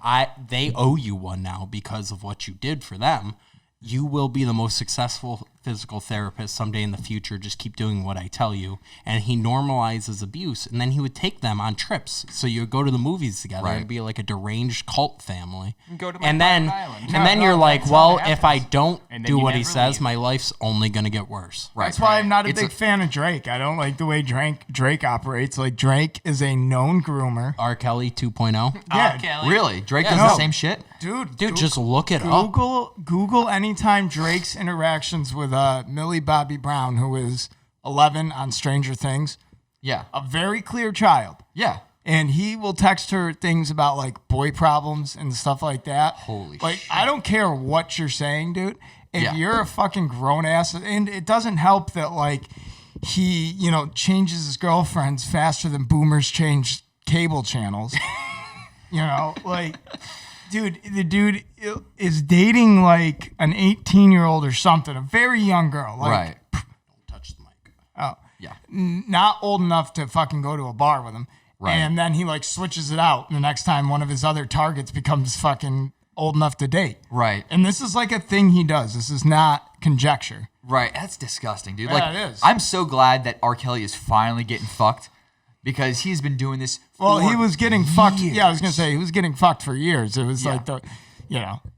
They owe you one now because of what you did for them. You will be the most successful physical therapist someday in the future. Just keep doing what I tell you. And he normalizes abuse. And then he would take them on trips. So you would go to the movies together. Right. It'd be like a deranged cult family. Go to my and then, private island. and then No, you're no, like, that's well, how it if I happens. don't And then do you what he never says, leave. my life's only going to get worse. Right. That's why I'm not a It's big fan of Drake. I don't like the way Drake operates. Like, Drake is a known groomer. R. Kelly 2.0. Yeah, Kelly. Really? Drake Yeah, does the no. same shit? dude, Dude, just look it up. Google anytime Drake's interactions with Millie Bobby Brown, who is 11 on Stranger Things, Yeah. a very clear child. Yeah. And he will text her things about like boy problems and stuff like that. Holy like, shit. I don't care what you're saying, dude. If Yeah. you're a fucking grown ass, and it doesn't help that like he, changes his girlfriends faster than boomers change cable channels. Like, dude, the dude is dating like an 18-year-old or something, a very young girl. Like, Right. Touch the mic. Oh, Yeah. not old enough to fucking go to a bar with him. Right. And then he like switches it out the next time one of his other targets becomes fucking old enough to date. Right. And this is like a thing he does. This is not conjecture. Right. That's disgusting, dude. Yeah, like, it is. I'm so glad that R. Kelly is finally getting fucked because he's been doing this Well, for he was getting fucked. years. Yeah, I was going to say he was getting fucked for years. It was Yeah. like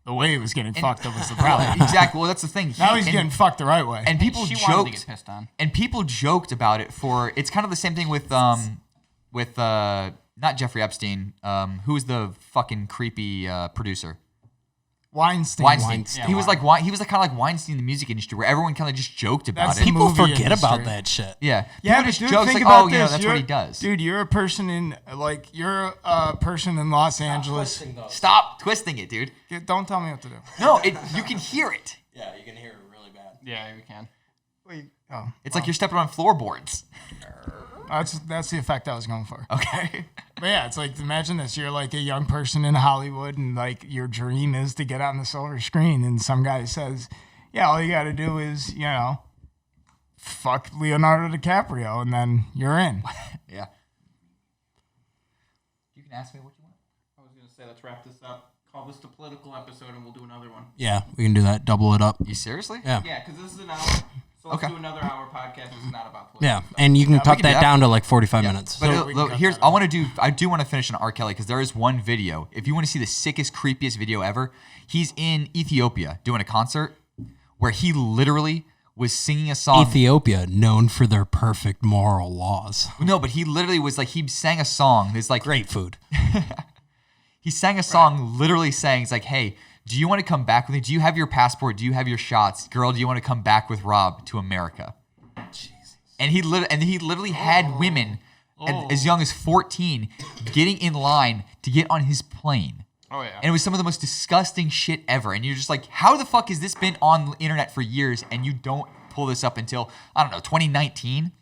the way he was getting fucked that was the problem. Exactly. Well, that's the thing. Now he's and- getting fucked the right way. And people She wanted to joked, get pissed on. and people joked about it for. It's kind of the same thing with not Jeffrey Epstein. Who was the fucking creepy producer? Weinstein. Weinstein. Yeah, He was like kind of like Weinstein in the music industry, where everyone kind of just joked about That's it. the People movie forget industry. about that shit. Yeah. Yeah, People but just dude, jokes think like, about oh, this. that's what he does. Dude, you're a person in you're a person in Los Angeles. Stop twisting it, dude. Don't tell me what to do. No, you can hear it. Yeah, you can hear it really bad. Yeah, we can. Wait. Oh, It's like you're stepping on floorboards. that's the effect I was going for. Okay. But yeah, it's like imagine this: you're like a young person in Hollywood, and like your dream is to get on the silver screen, and some guy says, "Yeah, all you got to do is fuck Leonardo DiCaprio, and then you're in." Yeah. You can ask me what you want. I was gonna say let's wrap this up. Call this the political episode, and we'll do another one. Yeah, we can do that. Double it up. You seriously? Yeah. Yeah, because this is an hour. So let's Okay. do another hour podcast. This is not about politics. Yeah, and you can cut can do that that. down to like 45 minutes. But So we can look, cut here's that I do want to finish on R. Kelly because there is one video. If you want to see the sickest, creepiest video ever, he's in Ethiopia doing a concert where he literally was singing a song. Ethiopia, known for their perfect moral laws. No, but he literally was like he sang a song. It's like Great food. he sang a song literally saying, it's like, hey, do you want to come back with me? Do you have your passport? Do you have your shots? Girl, do you want to come back with Rob to America? And he literally had women as young as 14 getting in line to get on his plane. Oh yeah. And it was some of the most disgusting shit ever. And you're just like, how the fuck has this been on the internet for years and you don't pull this up until, I don't know, 2019?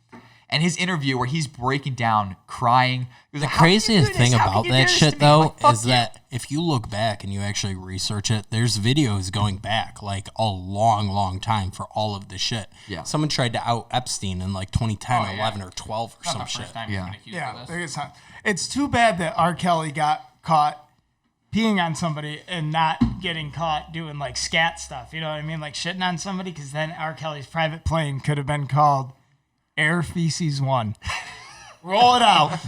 And his interview where he's breaking down, crying. He was The like, "How can you craziest do thing this? How about can you do that this shit, to me?" I'm though, like, "Fuck is you." that if you look back and you actually research it, there's videos going back like a long, long time for all of this shit. Yeah. Someone tried to out Epstein in like 2010, Oh, yeah. 11, or 12 or Not some the shit. first time Yeah. he's been accused Yeah, of there this. is not. It's too bad that R. Kelly got caught peeing on somebody and not getting caught doing like scat stuff. You know what I mean? Like shitting on somebody, because then R. Kelly's private plane could have been called Air Feces 1. Roll it out.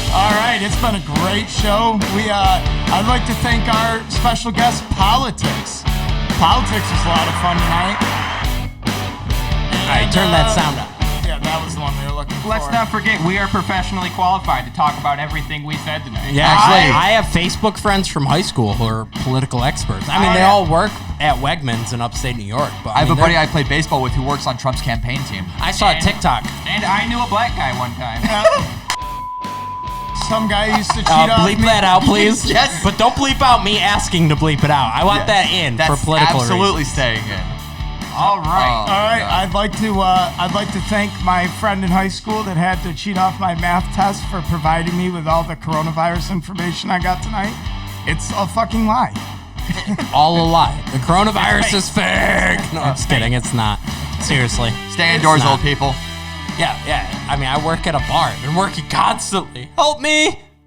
All right, it's been a great show. I'd like to thank our special guest, Politics. Politics was a lot of fun tonight. All right, turn that sound up. Yeah, that was the one we were looking for. Let's not forget, we are professionally qualified to talk about everything we said tonight. Yeah, Actually- I have Facebook friends from high school who are political experts. I mean, Oh, they yeah. all work at Wegmans in upstate New York. But I have a mean, buddy they're- I played baseball with who works on Trump's campaign team. I saw a TikTok. And I knew a black guy one time. Some guy used to cheat off Bleep me. that out, please. Yes. But don't bleep out me asking to bleep it out. I want that in That's for political absolutely reasons. staying in. All right. All right, I'd like to thank my friend in high school that had to cheat off my math test for providing me with all the coronavirus information I got tonight. It's a fucking lie. All a lie. The coronavirus is fake. No, I'm just kidding. It's not. Seriously. Stay It's indoors, not. old people. Yeah. I mean, I work at a bar. I've been working constantly. Help me.